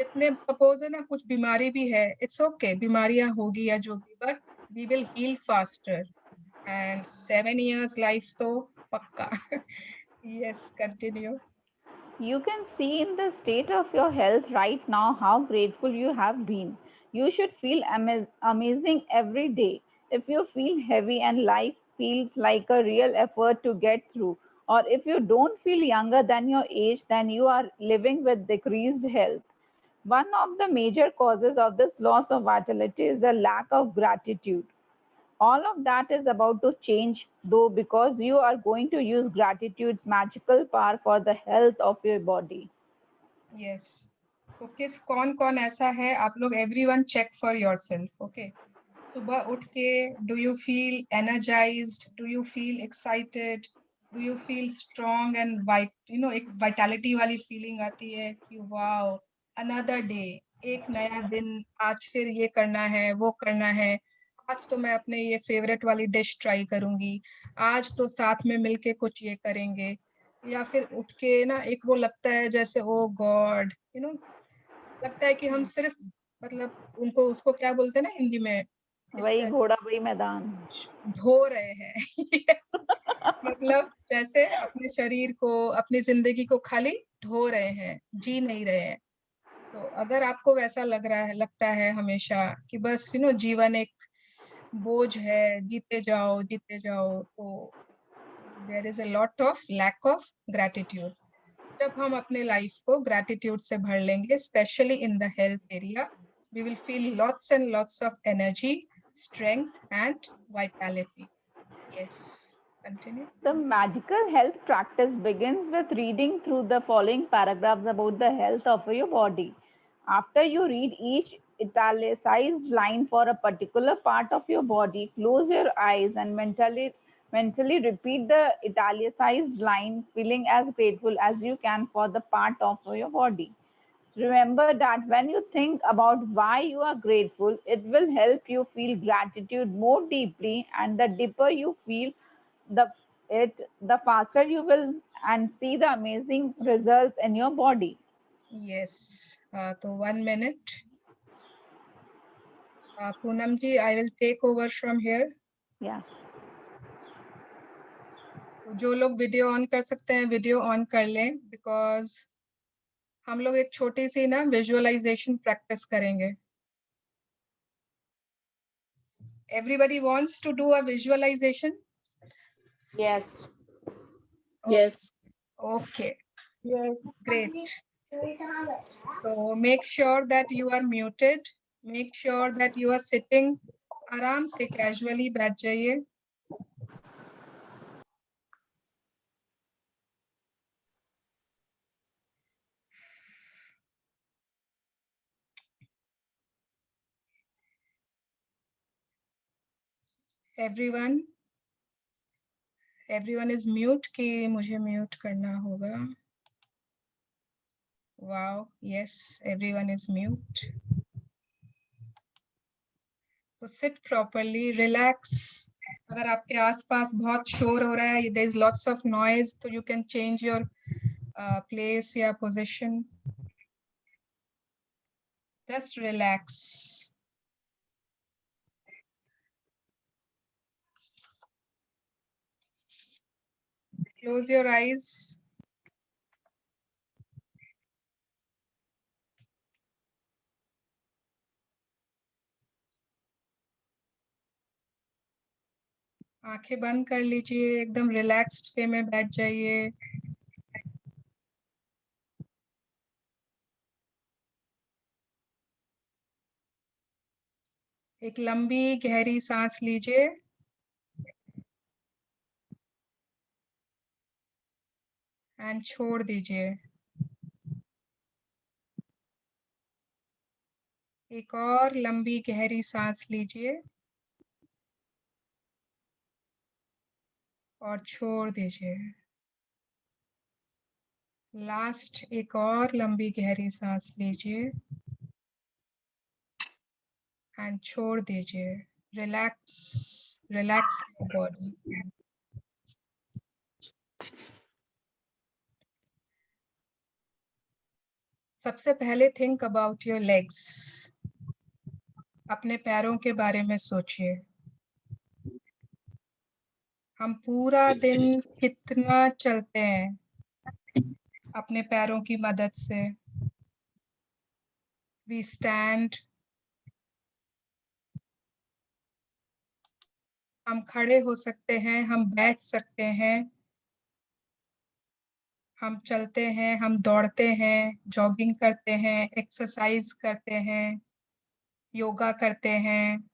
इतने सपोज है ना कुछ बीमारी भी है, इट्स ओके, बीमारियां होगी या जो भी, but we will heal faster. And 7 years life तो पक्का. Yes, continue. You can see in the state of your health right now how grateful you have been. You should feel amazing every day. If you feel heavy and life feels like a real effort to get through, or if you don't feel younger than your age, then you are living with decreased health. One of the major causes of this loss of vitality is a lack of gratitude. All of that is about to change, though, because you are going to use gratitude's magical power for the health of your body. Yes. तो कौन कौन ऐसा है, आप लोग everyone check for yourself, okay? सुबह उठ के do you feel energized, do you feel excited, do you feel strong and एक vitality वाली feeling आती है कि wow, another day, एक नया दिन, आज फिर ये करना है, वो करना है, आज तो मैं अपने ये फेवरेट वाली डिश ट्राई करूंगी, आज तो साथ में मिलके कुछ ये करेंगे, या फिर उठ के ना एक वो लगता है जैसे ओ गॉड लगता है कि हम सिर्फ मतलब उसको क्या बोलते हैं ना हिंदी में, वही घोड़ा वही मैदान धो रहे हैं yes. मतलब जैसे अपने शरीर को, अपनी जिंदगी को खाली धो रहे हैं, जी नहीं रहे हैं। तो अगर आपको वैसा लगता है हमेशा कि बस जीवन एक बोझ है, जीते जाओ, तो there is a lot of lack of gratitude. जब हम अपने लाइफ को ग्रैटिट्यूड से भर लेंगे, specially in the health area, we will feel lots and lots of energy, strength and vitality. Yes, continue. The magical health practice begins with reading through the following paragraphs about the health of your body. After you read each italicized line for a particular part of your body, close your eyes and mentally repeat the italicized line, feeling as grateful as you can for the part of your body. Remember that when you think about why you are grateful, it will help you feel gratitude more deeply, and the deeper you feel the faster you will and see the amazing results in your body. Yes, so 1 minute. Poonam ji, I will take over from here. Yeah. जो लोग video on कर सकते हैं video on कर लें, because हम लोग एक छोटी सी ना विजुअलाइजेशन प्रैक्टिस करेंगे। Everybody wants to do a visualization? Yes. Yes. Okay. Yes. Great. So make sure that you are muted. Make sure that you are sitting. आराम से casually बैठ जाइए। Everyone is mute कि मुझे mute करना होगा। Wow, yes, everyone is mute. So sit properly, relax. अगर आपके आसपास बहुत शोर हो रहा है, there is lots of noise, तो you can change your place या position. Just relax. Close your eyes. आंखें बंद कर लीजिए, एकदम रिलैक्स्ड वे में बैठ जाइए। एक लंबी गहरी सांस लीजिए एंड छोड़ दीजिए। एक और लंबी गहरी सांस लीजिए और छोड़ दीजिए। लास्ट एक और लंबी गहरी सांस लीजिए एंड छोड़ दीजिए। Relax body. सबसे पहले थिंक अबाउट योर लेग्स। अपने पैरों के बारे में सोचिए। हम पूरा दिन कितना चलते हैं अपने पैरों की मदद से। वी स्टैंड, हम खड़े हो सकते हैं, हम बैठ सकते हैं, हम चलते हैं, हम दौड़ते हैं, जॉगिंग करते हैं, एक्सरसाइज करते हैं, योगा करते हैं।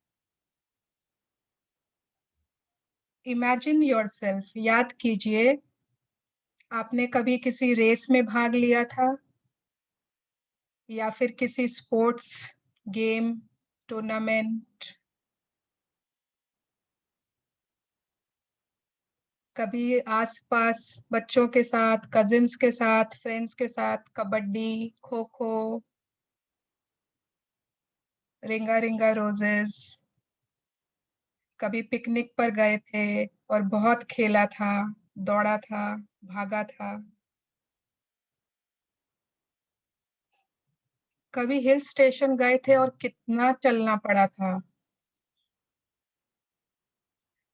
इमेजिन योरसेल्फ, याद कीजिए आपने कभी किसी रेस में भाग लिया था? या फिर किसी स्पोर्ट्स गेम, टूर्नामेंट, कभी आसपास बच्चों के साथ, कजिन्स के साथ, फ्रेंड्स के साथ कबड्डी, खो खो, रिंगा रिंगा रोजेस, कभी पिकनिक पर गए थे और बहुत खेला था, दौड़ा था, भागा था, कभी हिल स्टेशन गए थे और कितना चलना पड़ा था,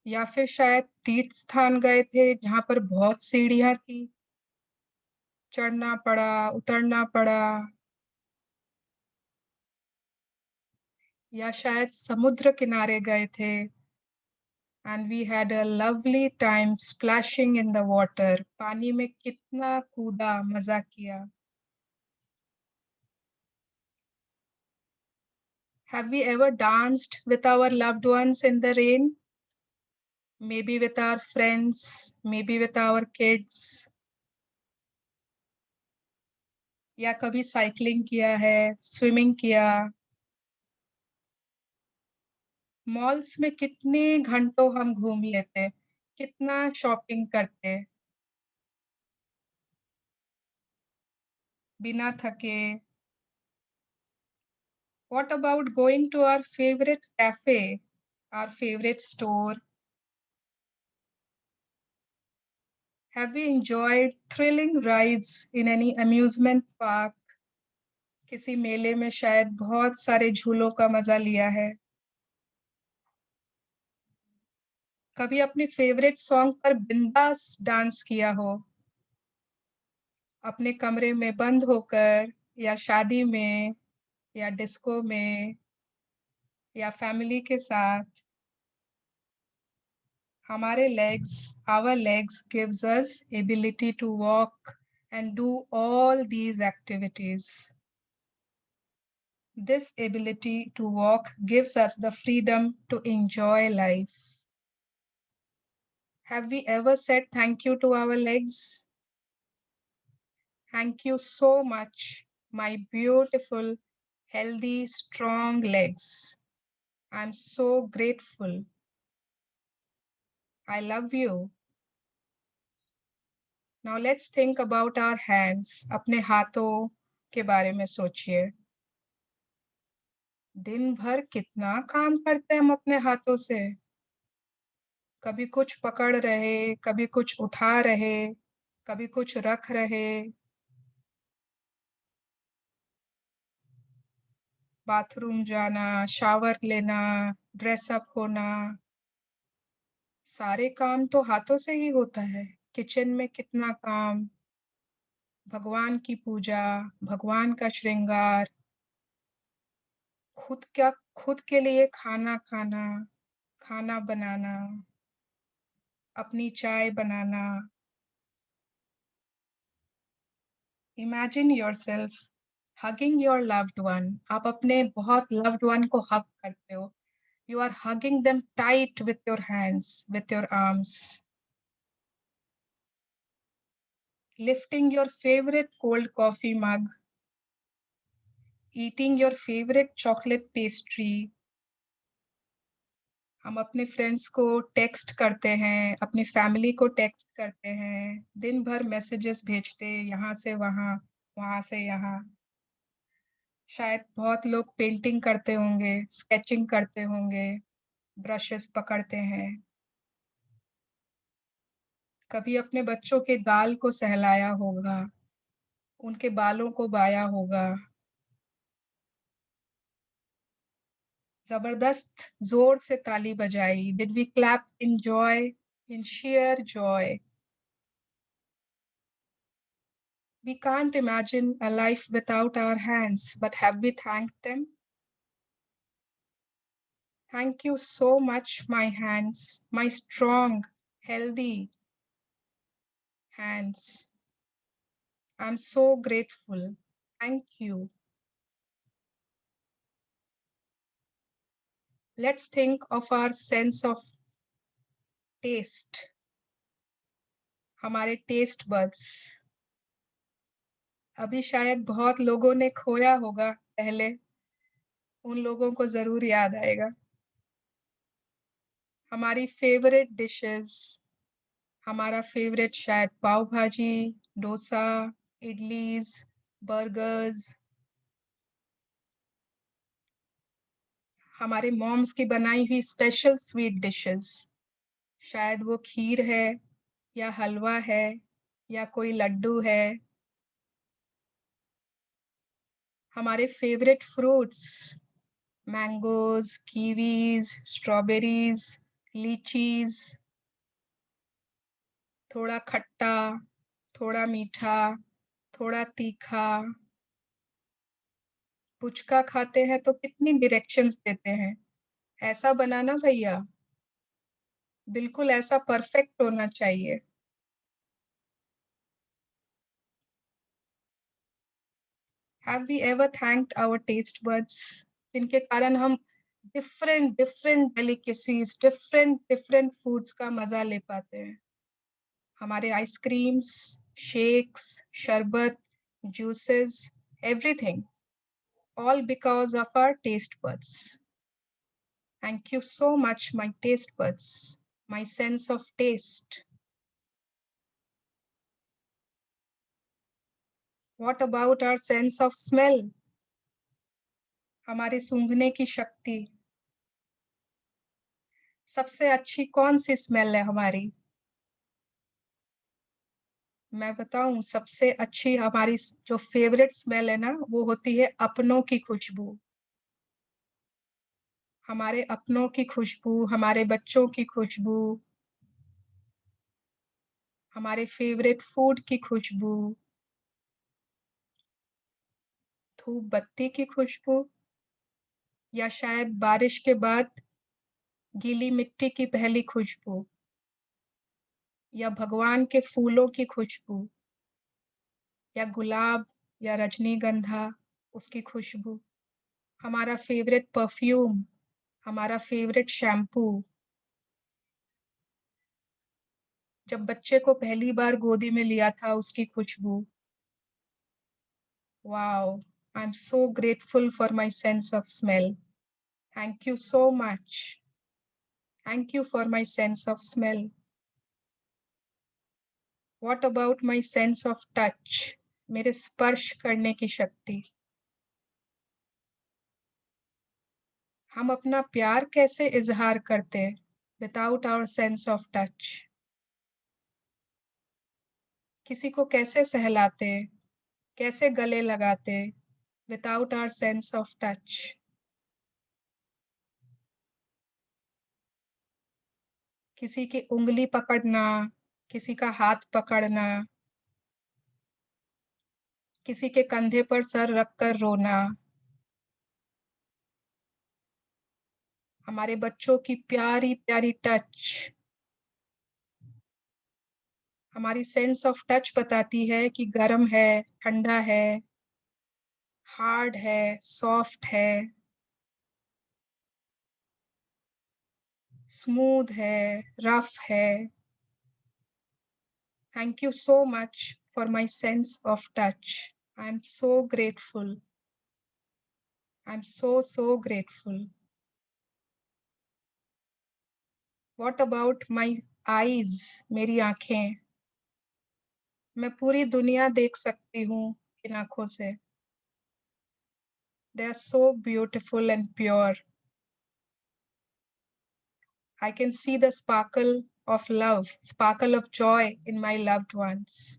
या फिर शायद तीर्थ स्थान गए थे जहां पर बहुत सीढ़ियां थी, चढ़ना पड़ा, उतरना पड़ा, या शायद समुद्र किनारे गए थे and we had a lovely time splashing in the water. पानी में कितना कूदा, मजा किया. Have we ever danced with our loved ones in the rain? Maybe with our friends, maybe with our kids. या कभी साइकिलिंग किया है, स्विमिंग किया. मॉल्स में कितने घंटों हम घूम लेते, कितना शॉपिंग करते बिना थके. What about going to our favorite cafe, our favorite store? Have we enjoyed thrilling rides in any amusement park? किसी मेले में शायद बहुत सारे झूलों का मजा लिया है. कभी अपनी फेवरेट सॉन्ग पर बिंदास डांस किया हो, अपने कमरे में बंद होकर, या शादी में, या डिस्को में, या फैमिली के साथ. हमारे our legs gives us ability to walk and do all these activities. This ability to walk gives us the freedom to enjoy life. Have we ever said thank you to our legs? Thank you so much, my beautiful, healthy, strong legs. I'm so grateful. I love you. Now let's think about our hands. अपने हाथों के बारे में सोचिए. दिन भर कितना काम करते हैं हम अपने हाथों से. कभी कुछ पकड़ रहे, कभी कुछ उठा रहे, कभी कुछ रख रहे. बाथरूम जाना, शावर लेना, ड्रेस अप होना, सारे काम तो हाथों से ही होता है. किचन में कितना काम, भगवान की पूजा, भगवान का श्रृंगार, खुद के लिए खाना खाना, खाना बनाना, अपनी चाय बनाना. Imagine yourself hugging your loved one. आप अपने बहुत loved one को hug करते हो. You are hugging them tight with your hands, with your arms. Lifting your favorite cold coffee mug. Eating your favorite chocolate pastry. हम अपने friends को text करते हैं, अपनी फैमिली को टेक्स्ट करते हैं, दिन भर मैसेजेस भेजते, यहाँ से वहाँ, वहाँ से यहाँ. शायद बहुत लोग पेंटिंग करते होंगे, स्केचिंग करते होंगे, ब्रशेस पकड़ते हैं. कभी अपने बच्चों के गाल को सहलाया होगा, उनके बालों को बाया होगा. जबरदस्त जोर से ताली बजाई. Did we clap in joy, in sheer joy? We can't imagine a life without our hands, but have we thanked them? Thank you so much, my hands, my strong, healthy hands. I'm so grateful. Thank you. Let's think of our sense of taste. हमारे taste buds. अभी शायद बहुत लोगों ने खोया होगा पहले, उन लोगों को ज़रूर याद आएगा। हमारी फ़ेवरेट डिशेज़, हमारा फ़ेवरेट शायद पाव भाजी, डोसा, इडलीज़, बर्गर्स, हमारे मॉम्स की बनाई हुई स्पेशल स्वीट डिशेज़, शायद वो खीर है या हलवा है या कोई लड्डू है। हमारे favourite fruits, mangoes, Kiwis, strawberries, lychees, थोड़ा खट्टा, थोड़ा मीठा, थोड़ा तीखा। पुचका खाते हैं तो कितनी डायरेक्शंस देते हैं, ऐसा बनाना भैया, बिल्कुल ऐसा परफेक्ट होना चाहिए। Have we ever thanked our taste buds? इनके कारण हम डिफरेंट डेलिकेसीज, डिफरेंट फूड्स का मजा ले पाते हैं। हमारे आइसक्रीम्स, शेक्स, शरबत, juices, everything, all because of our taste buds. Thank you so much, my taste buds, my sense of taste. What about our sense of smell? हमारी सूंघने की शक्ति। सबसे अच्छी कौन सी स्मेल है हमारी? मैं बताऊं, सबसे अच्छी हमारी जो फेवरेट स्मेल है ना, वो होती है अपनों की खुशबू। हमारे अपनों की खुशबू, हमारे बच्चों की खुशबू, हमारे फेवरेट फूड की खुशबू, धूप बत्ती की खुशबू, या शायद बारिश के बाद गीली मिट्टी की पहली खुशबू, या भगवान के फूलों की खुशबू, या गुलाब या रजनीगंधा उसकी खुशबू, हमारा फेवरेट परफ्यूम, हमारा फेवरेट शैम्पू, जब बच्चे को पहली बार गोदी में लिया था उसकी खुशबू। Wow, I am so grateful for my sense of smell. Thank you so much. Thank you for my sense of smell. What about my sense of touch? मेरे स्पर्श करने की शक्ति। हम अपना प्यार कैसे इजहार करते without our sense of touch? किसी को कैसे सहलाते, कैसे गले लगाते without our sense of touch? किसी की उंगली पकड़ना, किसी का हाथ पकड़ना, किसी के कंधे पर सर रखकर रोना, हमारे बच्चों की प्यारी प्यारी टच। हमारी सेंस ऑफ टच बताती है कि गर्म है, ठंडा है, हार्ड है, सॉफ्ट है, स्मूथ है, रफ है। Thank you so much for my sense of touch. I'm so grateful. I'm so grateful. What about my eyes? मेरी आंखें। मैं पूरी दुनिया देख सकती हूँ इन आंखों से। They are so beautiful and pure. I can see the sparkle of love, sparkle of joy in my loved ones.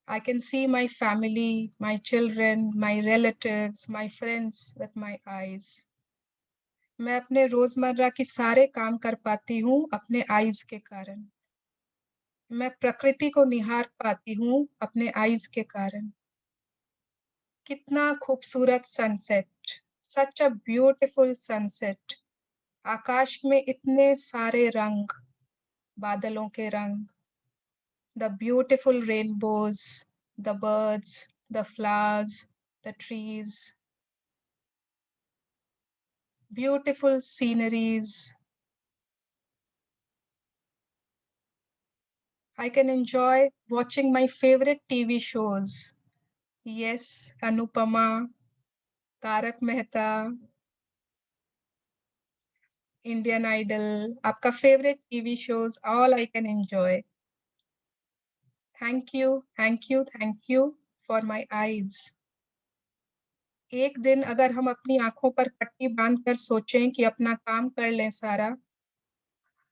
I can see my family, my children, my relatives, my friends with my eyes. मैं अपने रोजमर्रा की सारे काम कर पाती हूँ अपने आईज के कारण। मैं प्रकृति को निहार पाती हूँ अपने आईज के कारण। कितना खूबसूरत sunset, such a beautiful sunset. आकाश में इतने सारे रंग, बादलों के रंग, the beautiful rainbows, the birds, the flowers, the trees, beautiful sceneries. I can enjoy watching my favorite TV shows. Yes, Anupama, Tarak Mehta, Indian Idol, आपका favorite TV shows, all I can enjoy. Thank you, thank you, thank you for my eyes. एक दिन अगर हम अपनी आंखों पर पट्टी बांधकर सोचें कि अपना काम कर लें सारा,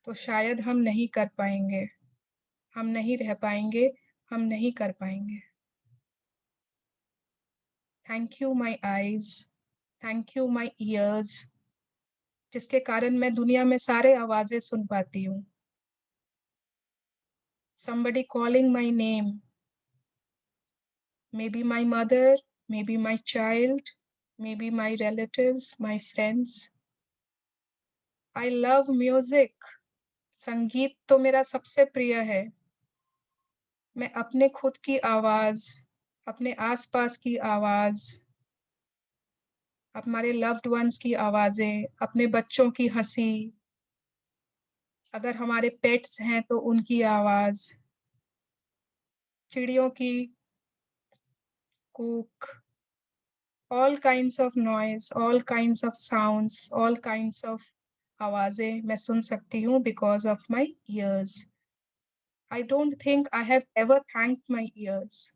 तो शायद हम नहीं कर पाएंगे, हम नहीं रह पाएंगे, हम नहीं कर पाएंगे। Thank you my eyes, thank you my ears, जिसके कारण मैं दुनिया में सारे आवाजें सुन पाती हूँ। Somebody calling my name, maybe my mother, maybe my child, maybe my relatives, my friends. I love music. संगीत तो मेरा सबसे प्रिय है। मैं अपने खुद की आवाज, अपने आसपास की आवाज, हमारे लव्ड वंस की आवाजें, अपने बच्चों की हंसी, अगर हमारे पेट्स हैं तो उनकी आवाज, चिड़ियों की कूक, all kinds of noise, all kinds of sounds, all kinds of आवाजें मैं सुन सकती हूँ because of my ears. I don't think I have ever thanked my ears.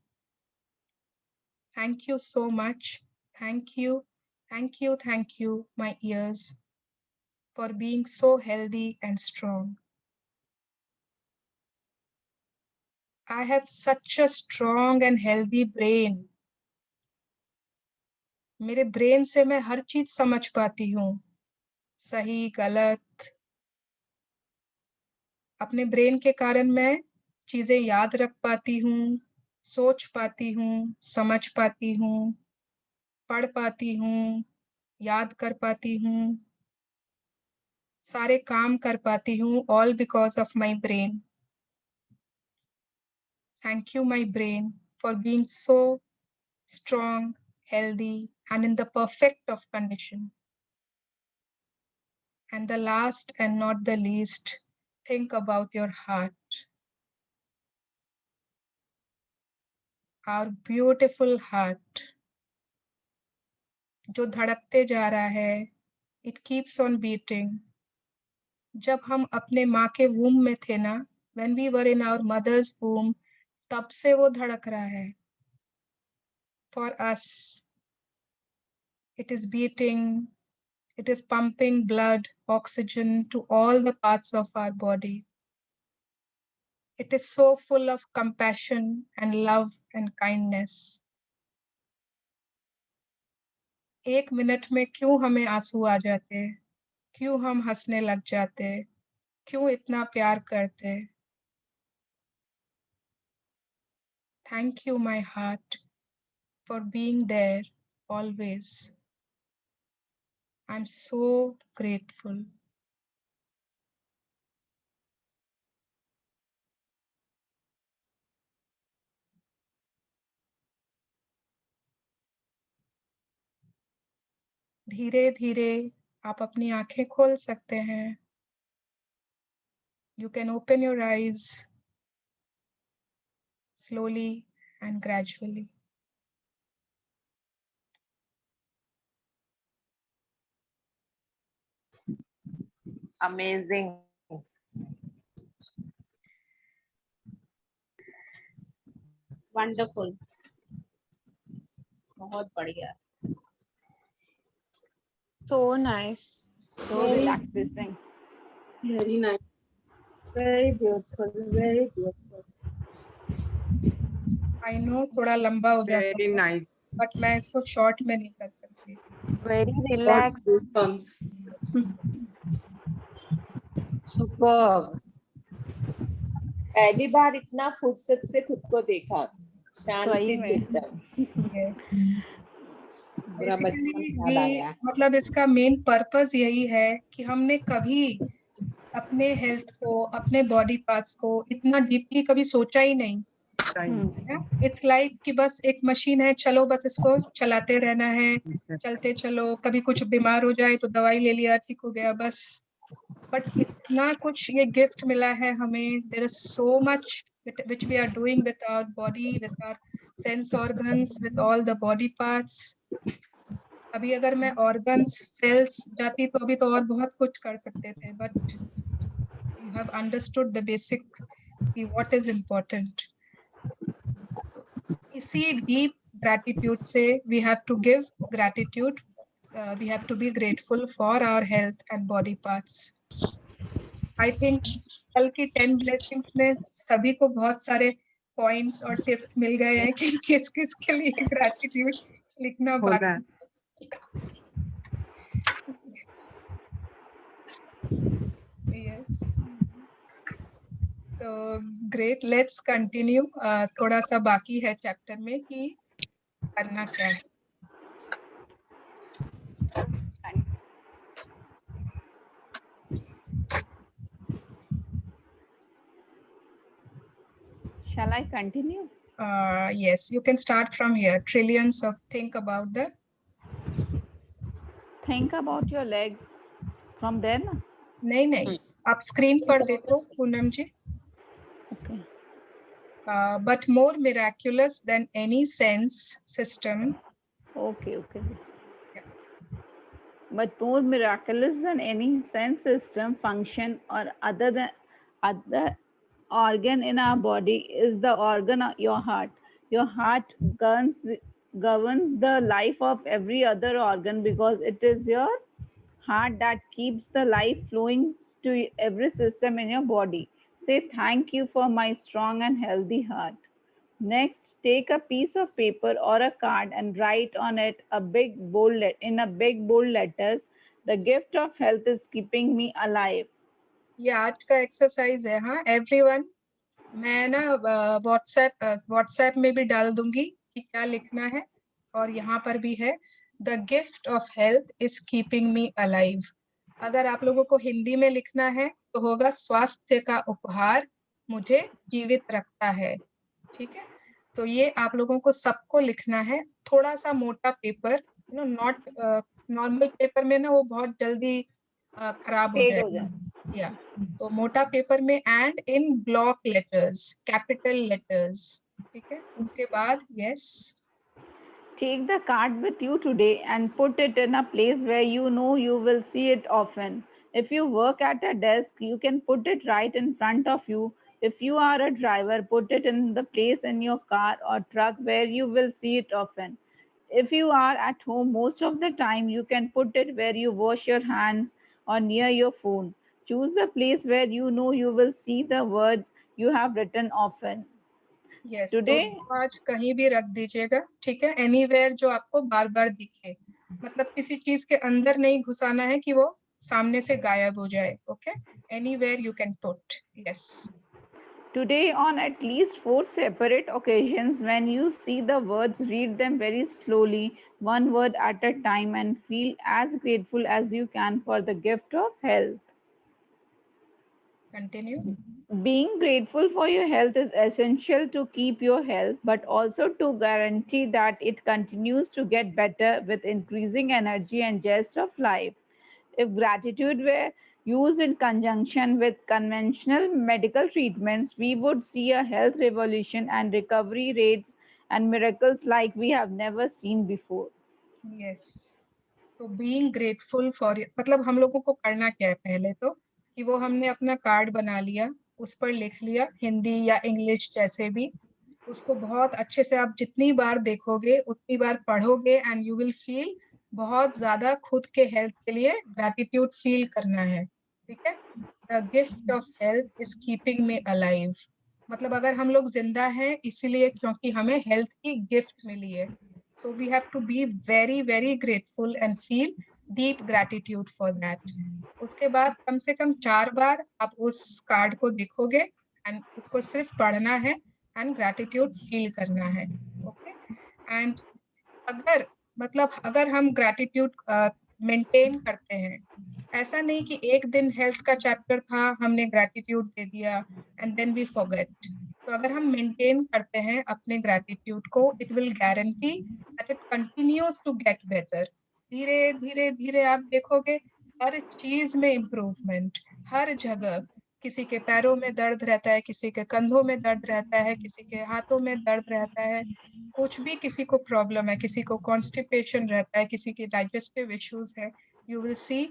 Thank you so much. Thank you, thank you, thank you, my ears, for being so healthy and strong. I have such a strong and healthy brain. मेरे brain से मैं हर चीज समझ पाती हूँ, सही गलत। अपने ब्रेन के कारण मैं चीजें याद रख पाती हूँ, सोच पाती हूँ, समझ पाती हूँ, पढ़ पाती हूँ, याद कर पाती हूँ, सारे काम कर पाती हूँ, all because of my brain. Thank you, my brain, for being so strong, healthy, and in the perfect of condition. And the last and not the least, think about your heart. Our beautiful heart, जो धड़कते जा रहा है, it keeps on beating. जब हम अपने माँ के womb में थे ना, when we were in our mother's womb, तब से वो धड़क रहा है. For us, it is beating, it is pumping blood, oxygen to all the parts of our body. It is so full of compassion and love and kindness. एक minute में क्यों हमें आंसू आ जाते, क्यों हम हंसने लग जाते, क्यों इतना प्यार करते। Thank you, my heart, for being there always. I'm so grateful. धीरे धीरे आप अपनी आंखें खोल सकते हैं. You can open your eyes slowly and gradually. Amazing. Wonderful. बहुत बढ़िया. So nice. So relaxing. Very nice. Very beautiful. Very beautiful. I know थोड़ा लंबा हो जाता Very है, nice. but मैं इसको शॉर्ट में नहीं कर सकती. Very relaxed. Superb. पहली बार इतना फुर्सत से खुद को देखा, शांति सही से में. एकदम. Yes. पूरा Basically, बचपन याद आ गया. मतलब इसका मेन पर्पस यही है कि हमने कभी अपने हेल्थ को, अपने बॉडी पार्ट्स को इतना डीपली कभी सोचा ही नहीं. इट्स लाइक कि बस एक मशीन है, चलो बस इसको चलाते रहना है, चलते चलो, कभी कुछ बीमार हो जाए तो दवाई ले लिया, ठीक हो गया, बस. बट इतना कुछ ये गिफ्ट मिला है हमें. There is so much which we are doing with our body, with our sense organs, with all the body parts. अभी अगर मैं organs, cells जाती तो अभी तो और बहुत कुछ कर सकते थे, but you have understood the basic, what is important. इसी deep gratitude से we have to give gratitude. We have to be grateful for our health and body parts. I think कल की 10 blessings में सभी को बहुत सारे points और tips मिल गए हैं कि किस किस के लिए gratitude लिखना बाकी. Yes. So great. Let's continue. थोड़ा सा बाकी है chapter में कि करना क्या है. Shall I continue? Yes, you can start from here. Trillions of think about the. Think about your legs. From there ना? नहीं, आप screen पर देखो पूनम जी. Okay. But more miraculous than any sense system. Okay. Yeah. But more miraculous than any sense system, function, or other organ in our body is the organ of your heart. Your heart governs the life of every other organ because it is your heart that keeps the life flowing to every system in your body. Say thank you for my strong and healthy heart. Next, take a piece of paper or a card and write on it in a big bold letters, the gift of health is keeping me alive. ये आज का exercise है. हाँ everyone, मैं ना WhatsApp में भी डाल दूंगी कि क्या लिखना है, और यहाँ पर भी है. The gift of health is keeping me alive. अगर आप लोगों को हिंदी में लिखना है तो होगा स्वास्थ्य का उपहार मुझे जीवित रखता है. ठीक है, तो ये आप लोगों को सबको लिखना है. थोड़ा सा मोटा पेपर, नॉट नॉर्मल पेपर में ना वो बहुत जल्दी खराब हो जाएगा. या तो मोटा पेपर में and in block letters, capital letters. ठीक है, उसके बाद yes. Take the card with you today and put it in a place where you know you will see it often. If you work at a desk, you can put it right in front of you. If you are a driver, put it in the place in your car or truck where you will see it often. If you are at home most of the time, you can put it where you wash your hands or near your phone. Choose a place where you know you will see the words you have written often. Yes, today तो आज कहीं भी रख दीजिएगा. ठीक है, anywhere जो आपको बार बार दिखे, मतलब किसी चीज के अंदर नहीं घुसाना है कि वो सामने से गायब हो जाए. Okay, anywhere you can put. Yes. Today, on at least 4 separate occasions, when you see the words, read them very slowly, one word at a time, and feel as grateful as you can for the gift of health. Continue. Being grateful for your health is essential to keep your health, but also to guarantee that it continues to get better with increasing energy and zest of life. If gratitude were used in conjunction with conventional medical treatments, we would see a health revolution and recovery rates and miracles like we have never seen before. Yes. तो being grateful for, मतलब हम लोगों को करना क्या है पहले तो कि वो हमने अपना कार्ड बना लिया, उस पर लिख लिया हिंदी या इंग्लिश जैसे भी. उसको बहुत अच्छे से आप जितनी बार देखोगे उतनी बार पढ़ोगे एंड यू विल फील बहुत ज्यादा खुद के हेल्थ के लिए ग्रैटिट्यूड फील करना है. ठीक है, the gift of health is keeping me alive. मतलब अगर हम लोग जिंदा हैं इसीलिए क्योंकि हमें हेल्थ की गिफ्ट मिली है. So we have to be very, very grateful and feel deep gratitude for that. उसके बाद कम से कम 4 बार आप उस कार्ड को देखोगे एंड उसको सिर्फ पढ़ना है एंड ग्रैटिट्यूड फील करना है. ओके, एंड अगर हम ग्रैटिट्यूड मेंटेन करते हैं, ऐसा नहीं कि एक दिन हेल्थ का चैप्टर था हमने ग्रैटिट्यूड दे दिया एंड देन वी फॉरगेट. तो अगर हम मेंटेन करते हैं अपने ग्रैटिट्यूड को, it will guarantee that it continues to get better. धीरे धीरे धीरे आप देखोगे हर चीज में इम्प्रूवमेंट, हर जगह किसी के पैरों में दर्द रहता है, किसी के कंधों में दर्द रहता है, किसी के हाथों में दर्द रहता है, कुछ भी किसी को प्रॉब्लम है, किसी को कॉन्स्टिपेशन रहता है, किसी के डाइजेस्टिव इश्यूज है, you will see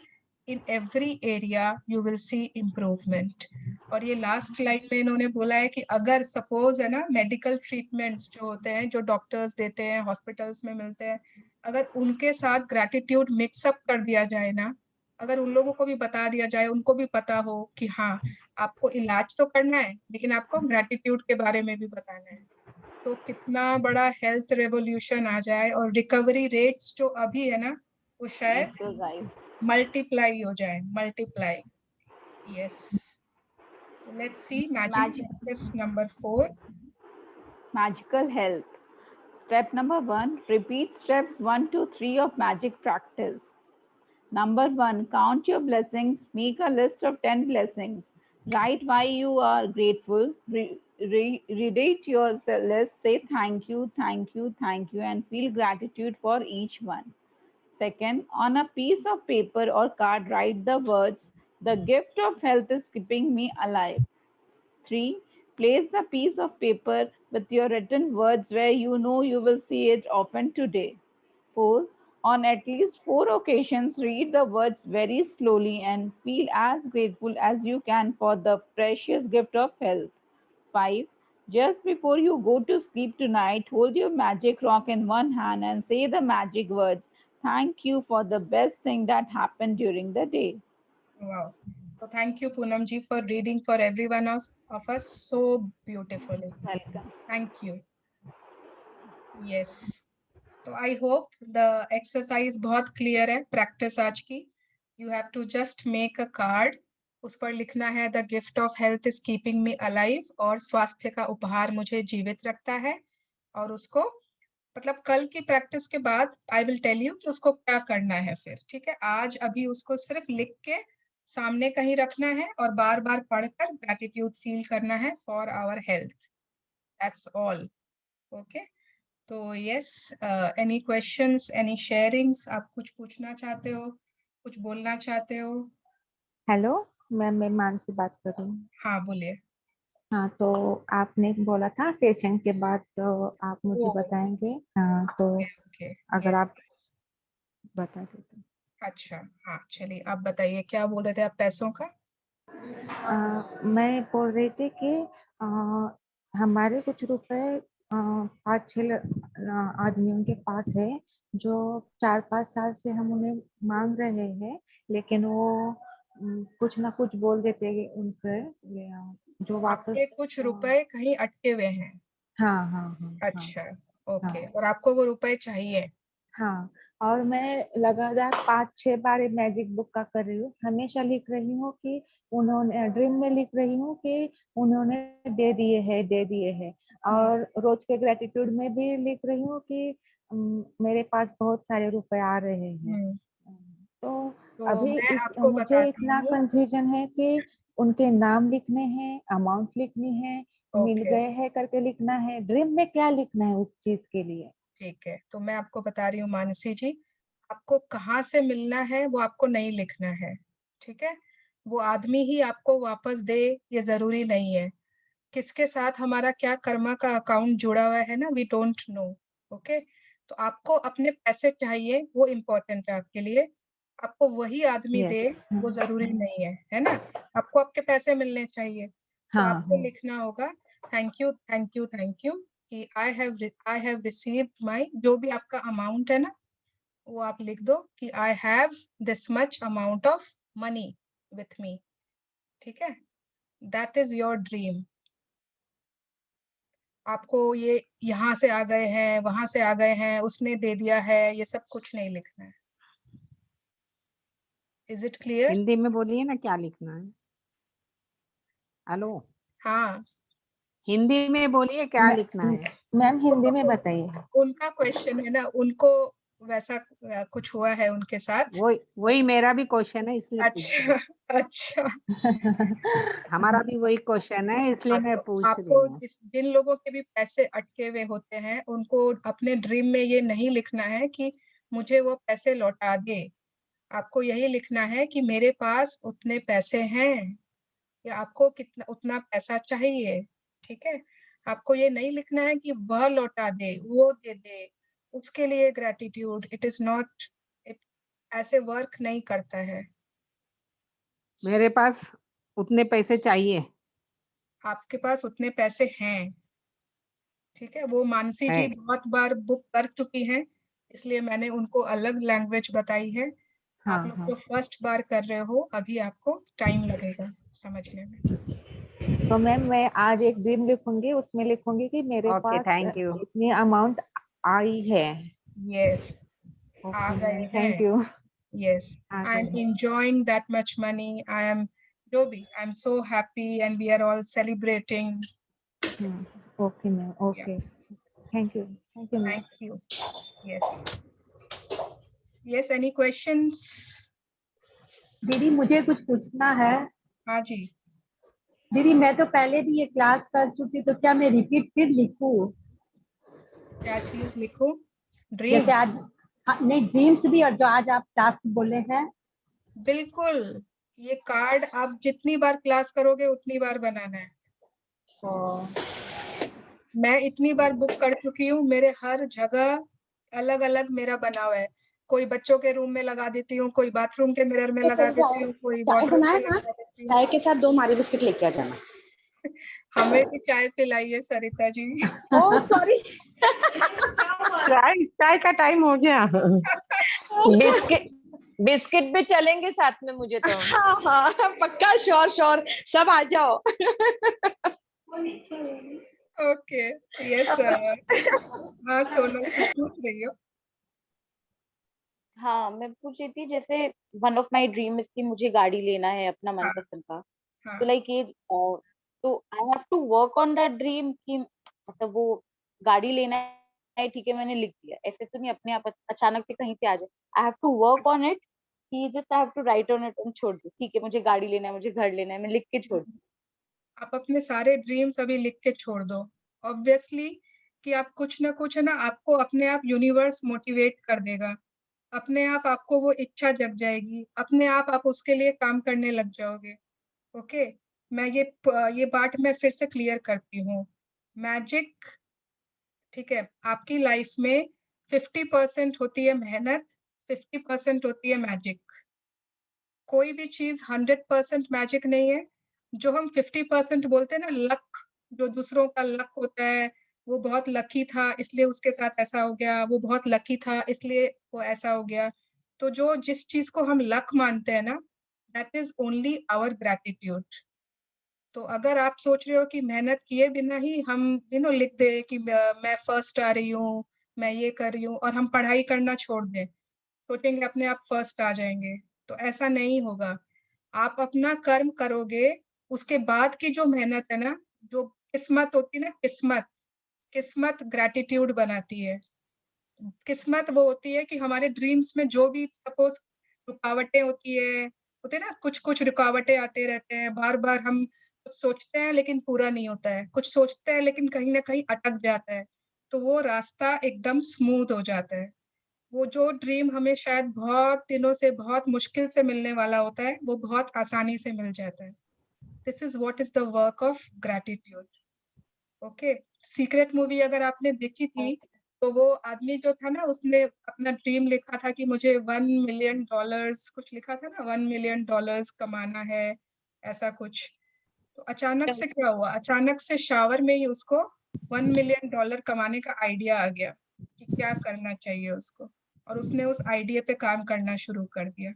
in every area you will see improvement. और ये लास्ट लाइन में इन्होंने बोला है कि अगर सपोज है ना मेडिकल ट्रीटमेंट्स जो होते हैं, जो डॉक्टर्स देते हैं, हॉस्पिटल्स में मिलते हैं, अगर उनके साथ ग्रैटिट्यूड मिक्सअप कर दिया जाए ना, अगर उन लोगों को भी बता दिया जाए, उनको भी पता हो कि हाँ आपको इलाज तो करना है लेकिन आपको ग्रैटिट्यूड के बारे में भी बताना है, तो कितना बड़ा हेल्थ रेवोल्यूशन आ जाए और रिकवरी रेट्स जो अभी है ना वो शायद मल्टीप्लाई हो जाए, multiply. Yes. Let's see magic practice number 4. Magical health. Step number 1, repeat steps 1 to 3 of magic practice. Number 1, count your blessings. Make a list of 10 blessings. Write why you are grateful. Read your list. Say thank you, thank you, thank you, and feel gratitude for each one. Second, on a piece of paper or card, write the words, "The gift of health is keeping me alive." 3, place the piece of paper with your written words where you know you will see it often today. 4, on at least 4 occasions, read the words very slowly and feel as grateful as you can for the precious gift of health. 5, just before you go to sleep tonight, hold your magic rock in one hand and say the magic words, "Thank you for the best thing that happened during the day." Wow. So thank you Poonam ji for reading for everyone of us so beautifully. Welcome. Thank you. Yes. So I hope the exercise बहुत clear है, practice आज की. You have to just make a card. उस पर लिखना है the gift of health is keeping me alive और स्वास्थ्य का उपहार मुझे जीवित रखता है, और उसको मतलब कल की प्रैक्टिस के बाद आई विल टेल यू कि उसको क्या करना है फिर, ठीक है. आज अभी उसको सिर्फ लिख के सामने कहीं रखना है और बार बार पढ़कर ग्रैटिट्यूड फील करना है for our health. That's all. Okay. तो yes, any questions, any sharings? आप कुछ पूछना चाहते हो, कुछ बोलना चाहते हो? हेलो मैम, मैं मानसी बात कर रही हूँ. हाँ बोलिए. हाँ, तो आपने बोला था सेशन के बाद तो आप मुझे बताएंगे. हाँ, तो ओके. अगर आप बता देते. अच्छा, हाँ चलिए आप बताइए, क्या बोल रहे थे आप पैसों का? मैं बोल रही थी कि हमारे कुछ रुपए 5-6 आदमियों के पास है जो 4-5 साल से हम उन्हें मांग रहे हैं, लेकिन वो कुछ ना कुछ बोल देते हैं उनके जो वापस. आपके कुछ रुपए कहीं अटके हुए हैं? हाँ हाँ हाँ. अच्छा. ओके. हाँ. और आपको वो रुपए चाहिए? हाँ, और मैं लगातार 5-6 बार मैजिक बुक का कर रही हूँ. हमेशा लिख रही हूँ कि उन्होंने, ड्रीम में लिख रही हूँ कि उन्होंने दे दिए हैं, दे दिए हैं. और रोज के ग्रेटिट्यूड में भी लिख रही हूँ कि मेरे पास बहुत सारे रुपए आ रहे हैं. तो अभी मैं आपको मुझे बताती इतना हूँ. कंफ्यूजन है कि उनके नाम लिखने हैं, अमाउंट लिखनी है, मिल ओके. गए हैं करके लिखना है, ड्रीम में क्या लिखना है उस चीज के लिए. ठीक है, तो मैं आपको बता रही हूँ मानसी जी, आपको कहाँ से मिलना है वो आपको नहीं लिखना है, ठीक है. वो आदमी ही आपको वापस दे ये जरूरी नहीं है. किसके साथ हमारा क्या कर्मा का अकाउंट जुड़ा हुआ है ना, वी डोंट नो. ओके. तो आपको अपने पैसे चाहिए, वो इम्पोर्टेंट है आपके लिए. आपको वही आदमी दे वो जरूरी नहीं है, है ना. आपको आपके पैसे मिलने चाहिए. तो हाँ, आपको लिखना होगा thank you, thank you, thank you कि आई हैव रिसीव्ड माई, जो भी आपका अमाउंट है ना वो आप लिख दो कि I have this much amount of money with me, ठीक है. That is your dream. आपको ये यहाँ से आ गए हैं, वहां से आ गए हैं, उसने दे दिया है, ये सब कुछ नहीं लिखना है. Is it clear? हिंदी में बोलिए ना क्या लिखना है. हेलो. हाँ हिंदी में बोलिए क्या लिखना है. मैम हिंदी में बताइए. उनका क्वेश्चन है ना, उनको वैसा कुछ हुआ है उनके साथ. वही मेरा भी क्वेश्चन है इसलिए पूछ रही हूँ. अच्छा. हमारा भी वही क्वेश्चन है इसलिए मैं पूछ रही आपको हूँ. जिन लोगों के भी पैसे अटके हुए होते हैं उनको अपने ड्रीम में ये नहीं लिखना है कि मुझे वो पैसे लौटा दे. आपको यही लिखना है कि मेरे पास उतने पैसे हैं, कि आपको कितना उतना पैसा चाहिए, ठीक है। आपको ये नहीं लिखना है कि वह लौटा दे, वो दे दे, उसके लिए ग्रेटिट्यूड, इट इज नॉट, ऐसे वर्क नहीं करता है। मेरे पास उतने पैसे चाहिए आपके पास उतने पैसे हैं, ठीक है। वो मानसी जी है। बहुत बार बुक कर चुकी हैं, इसलिए मैंने उनको अलग लैंग्वेज बताई है। हाँ आप लोग हाँ जो फर्स्ट बार कर रहे हो, अभी आपको टाइम लगेगा समझने में। तो मैम मैं आज एक ड्रीम लिखूंगी, उसमें लिखूंगी कि मेरे ओके, पास थैंक यू। इतनी अमाउंट आई है। यस, आ ओके गए मैम, हैं। Thank you. Yes, आ I am गए। enjoying that much money. जो भी, I'm so happy and we are all celebrating. Okay ma'am, Yeah, okay, thank you ma'am. thank you. Yes. Yes, any questions? दीदी मुझे कुछ पूछना है। हाँ जी। दीदी मैं तो पहले भी ये क्लास कर चुकी, तो क्या मैं रिपीट फिर लिखूं? क्या चीज लिखो? जैसे ड्रीम्स? आज नहीं, ड्रीम्स भी, और जो आज आप टास्क बोले हैं। बिल्कुल, ये कार्ड आप जितनी बार क्लास करोगे उतनी बार बनाना है। मैं इतनी बार बुक कर चुकी हूँ, मेरे हर जगह अलग अलग मेरा बना हुआ है। कोई बच्चों के रूम में लगा देती हूँ, कोई बाथरूम के मिरर में लगा देती हूँ, कोई चाय वार्डरोब बनाए में ना, लगा देती हूँ। चाय के साथ 2 मारी बिस्किट लेके आ जाना। हमें भी चाय पिलाइए सरिता जी। Oh sorry. चाय चाय का टाइम हो गया। बिस्किट बिस्किट भी चलेंगे साथ में मुझे तो। हाँ हाँ पक्का, श्योर श्योर, सब आ जाओ। ओके, यस हाँ सोनल कुछ पूछ रही हो? हाँ, मैं पूछ रही थी, जैसे one of my dream is कि मुझे गाड़ी लेना है अपना हाँ मनपसंद का। हाँ तो लाइक ये तो I have to work on that dream कि मतलब वो गाड़ी लेना है, ठीक है मैंने लिख दिया, ऐसे तो नहीं अपने आप अचानक से कहीं से आ जाए। I have to work on it कि just I have to write on it and छोड़ दो, ठीक है मुझे गाड़ी लेना है, मुझे घर लेना है, मैं लिख के छोड़ दूँ। आप अपने सारे ड्रीम्स अभी लिख के छोड़ दो। ऑब्वियसली कि आप कुछ ना कुछ है ना, आपको अपने आप यूनिवर्स मोटिवेट कर देगा, अपने आप आपको वो इच्छा जग जाएगी, अपने आप उसके लिए काम करने लग जाओगे। ओके, मैं ये बात मैं फिर से क्लियर करती हूँ। मैजिक, ठीक है, आपकी लाइफ में 50% होती है मेहनत, 50% होती है मैजिक। कोई भी चीज 100% मैजिक नहीं है। जो हम 50% बोलते हैं ना, लक, जो दूसरों का लक होता है, वो बहुत लकी था इसलिए उसके साथ ऐसा हो गया, वो बहुत लकी था इसलिए वो ऐसा हो गया। तो जो जिस चीज को हम लक मानते हैं ना, that is only our gratitude. तो अगर आप सोच रहे हो कि मेहनत किए बिना ही हम लिख दे कि मैं फर्स्ट आ रही हूँ, मैं ये कर रही हूँ, और हम पढ़ाई करना छोड़ दें, सोचेंगे अपने आप फर्स्ट आ जाएंगे, तो ऐसा नहीं होगा। आप अपना कर्म करोगे, उसके बाद की जो मेहनत है ना, जो किस्मत होती है ना, किस्मत, किस्मत ग्रैटिट्यूड बनाती है। किस्मत वो होती है कि हमारे ड्रीम्स में जो भी सपोज रुकावटें होती है ना, कुछ कुछ रुकावटें आते रहते हैं, बार बार हम कुछ सोचते हैं लेकिन पूरा नहीं होता है, कुछ सोचते हैं लेकिन कहीं ना कहीं अटक जाता है, तो वो रास्ता एकदम स्मूथ हो जाता है। वो जो ड्रीम हमें शायद बहुत दिनों से, बहुत मुश्किल से मिलने वाला होता है, वो बहुत आसानी से मिल जाता है। This is what is the work of gratitude. Okay, secret movie अगर आपने देखी थी, तो वो आदमी जो था ना, उसने अपना ड्रीम लिखा था कि मुझे $1 मिलियन कुछ लिखा था ना, $1 मिलियन कमाना है, ऐसा कुछ। तो अचानक से क्या हुआ, अचानक से शावर में ही उसको $1 मिलियन कमाने का आइडिया आ गया कि क्या करना चाहिए उसको, और उसने उस आइडिया पे काम करना शुरू कर दिया।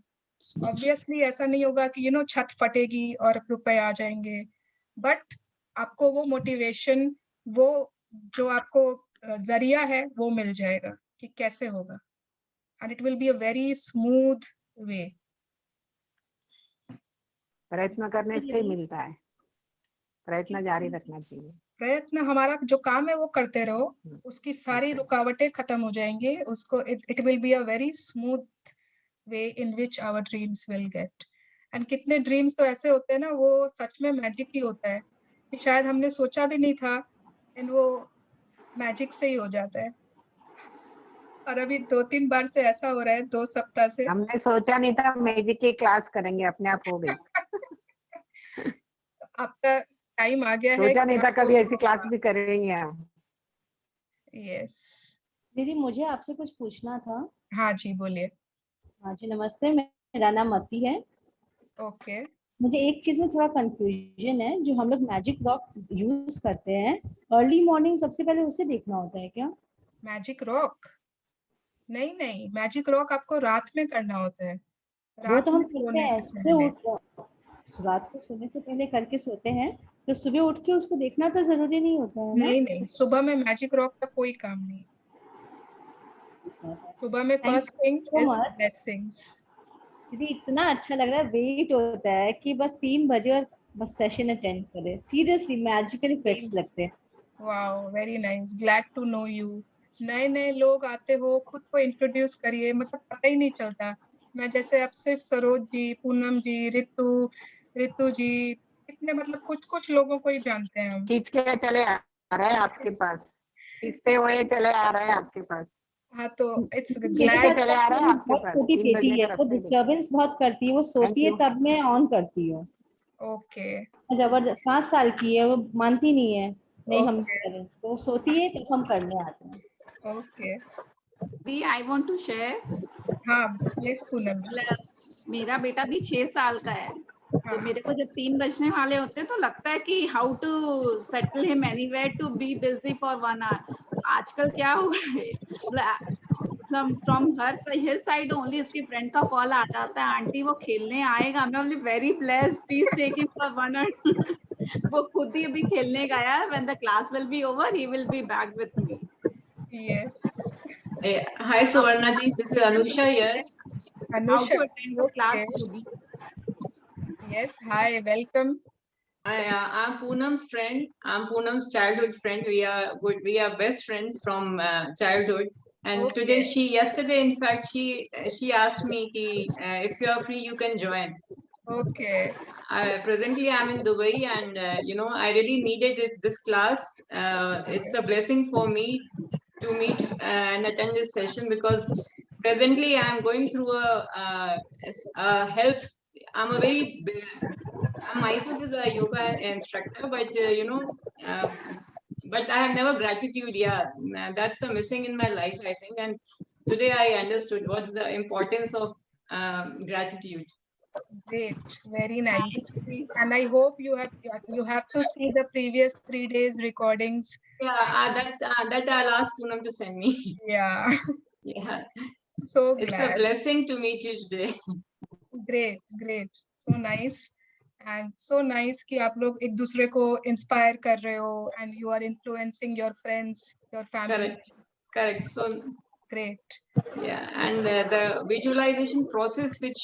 ऑब्वियसली ऐसा नहीं होगा कि छत फटेगी और रुपए आ जाएंगे, बट आपको वो मोटिवेशन, वो जो आपको जरिया है, वो मिल जाएगा कि कैसे होगा, and it will be a very smooth वे। प्रयत्न करने से ही मिलता है, प्रयत्न जारी रखना चाहिए। प्रयत्न, हमारा जो काम है वो करते रहो, उसकी सारी रुकावटें खत्म हो जाएंगे, उसको it will be a very smooth way in which our dreams will get. And कितने ड्रीम्स तो ऐसे होते हैं ना, वो सच में मैजिक ही होता है, कि शायद हमने सोचा भी नहीं था, एंड वो मैजिक से ही हो जाता है। और अभी 2-3 बार से ऐसा हो रहा है 2 सप्ताह से। हमने सोचा नहीं था मैजिक की क्लास करेंगे, अपने आप हो गई। आपका टाइम आ गया है। सोचा नहीं था कभी ऐसी क्लास भी करेंगे हम। यस दीदी मुझे आपसे कुछ पूछना था। हाँ जी बोलिए। हाँ जी नमस्ते, मेरा नाम मती है। ओके मुझे एक चीज में थोड़ा कंफ्यूजन है, जो हम लोग मैजिक रॉक यूज करते हैं अर्ली मॉर्निंग, सबसे पहले उसे देखना होता है क्या? मैजिक रॉक नहीं नहीं, मैजिक रॉक आपको रात में करना होता है, वो रात तो हम में करते सोने हैं, से पहले। रात को सोने से पहले करके सोते हैं, तो सुबह उठ के उसको देखना तो जरूरी नहीं होता है ना? नहीं नहीं, सुबह में मैजिक रॉक का कोई काम नहीं। सुबह में फर्स्ट थिंग इज ब्लेसिंग्स। दीदी इतना अच्छा लग रहा है, वेट होता है कि बस 3 बजे और बस सेशन अटेंड करें। सीरियसली मैजिकल इफेक्ट्स लगते हैं। Wow very nice, glad to know you. नए नए लोग आते हो, खुद को इंट्रोड्यूस करिए, मतलब पता ही नहीं चलता। मैं जैसे अब सिर्फ सरोज जी, पूनम जी, रितु जी, इतने मतलब कुछ कुछ लोगों को ही जानते हैं हम। खींच के चले आ रहा है आपके पास, खींचते हुए चले आ रहे हैं आपके पास। हाँ तो इट्स मेरे ग्लैड। साथ चले आ रहे हैं आपके बहुत पास, छोटी 3 बेटी बजने है, का वो रास्ता है। डिस्टर्बेंस बहुत करती है, वो सोती है तब मैं ऑन करती हूँ। ओके जबरदस्त 5 साल की है, वो मानती नहीं है, नहीं हम ओके करें, तो सोती है तब हम करने आते हैं। ओके दी आई वांट टू शेयर। हाँ प्लीज पूनम। मेरा बेटा भी 6 साल का है, तो मेरे को जब 3 बजने वाले होते हैं तो लगता है कि how to settle him anywhere to be busy for 1 hour. आजकल क्या हुआ है, from her his side only इसकी फ्रेंड का कॉल आ जाता है, आंटी वो खेलने आएगा। मैं बोली very blessed, please take him for 1 hour. वो खुद ही अभी खेलने गया है, when the class will be over he will be back with me. Yes Hi Suvarna ji, this is Anusha here. How to attend the class today? Yes, hi, welcome. I'm Poonam's friend. I'm Poonam's childhood friend. We are good. We are best friends from childhood. And today, yesterday, in fact, she asked me ki, if you are free, you can join. Okay. Presently, I'm in Dubai, and I really needed this class. It's a blessing for me to meet and attend this session, because presently I'm going through a health. I'm myself is a yoga instructor, but but I have never gratitude. Yeah, that's the missing in my life, I think. And today I understood what's the importance of gratitude. Great, very nice. And I hope you have to see the previous 3 days recordings. Yeah, that I'll ask Poonam to send me. Yeah. Yeah. So glad. It's a blessing to meet you today. Great, great. So nice. And so nice कि आप लोग एक दूसरे को inspire कर रहे हो, and you are influencing your friends, your family. Correct. So great. Yeah, and the visualization process which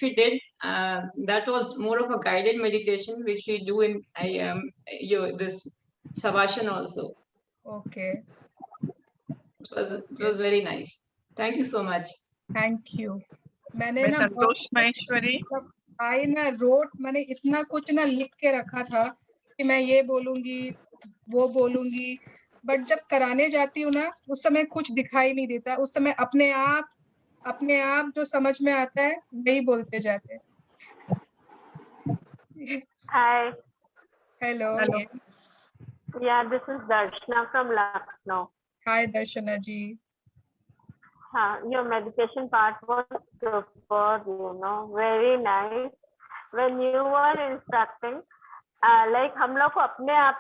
we did, that was more of a guided meditation which we do in this Savasana also. Okay. It was very nice. Thank you so much. Thank you. मैंने ना संतोष महेश्वरी आई ना मैंने इतना कुछ ना लिख के रखा था कि मैं ये बोलूंगी वो बोलूंगी, बट जब कराने जाती हूँ ना उस समय कुछ दिखाई नहीं देता। उस समय अपने आप जो समझ में आता है वही बोलते जाते हैं। Hi. Hello. Hello. Yes. Yeah, this is Darshana from Lucknow. Hi Darshana ji. Your meditation part was super, very nice. When you were instructing, like हम लोग को अपने आप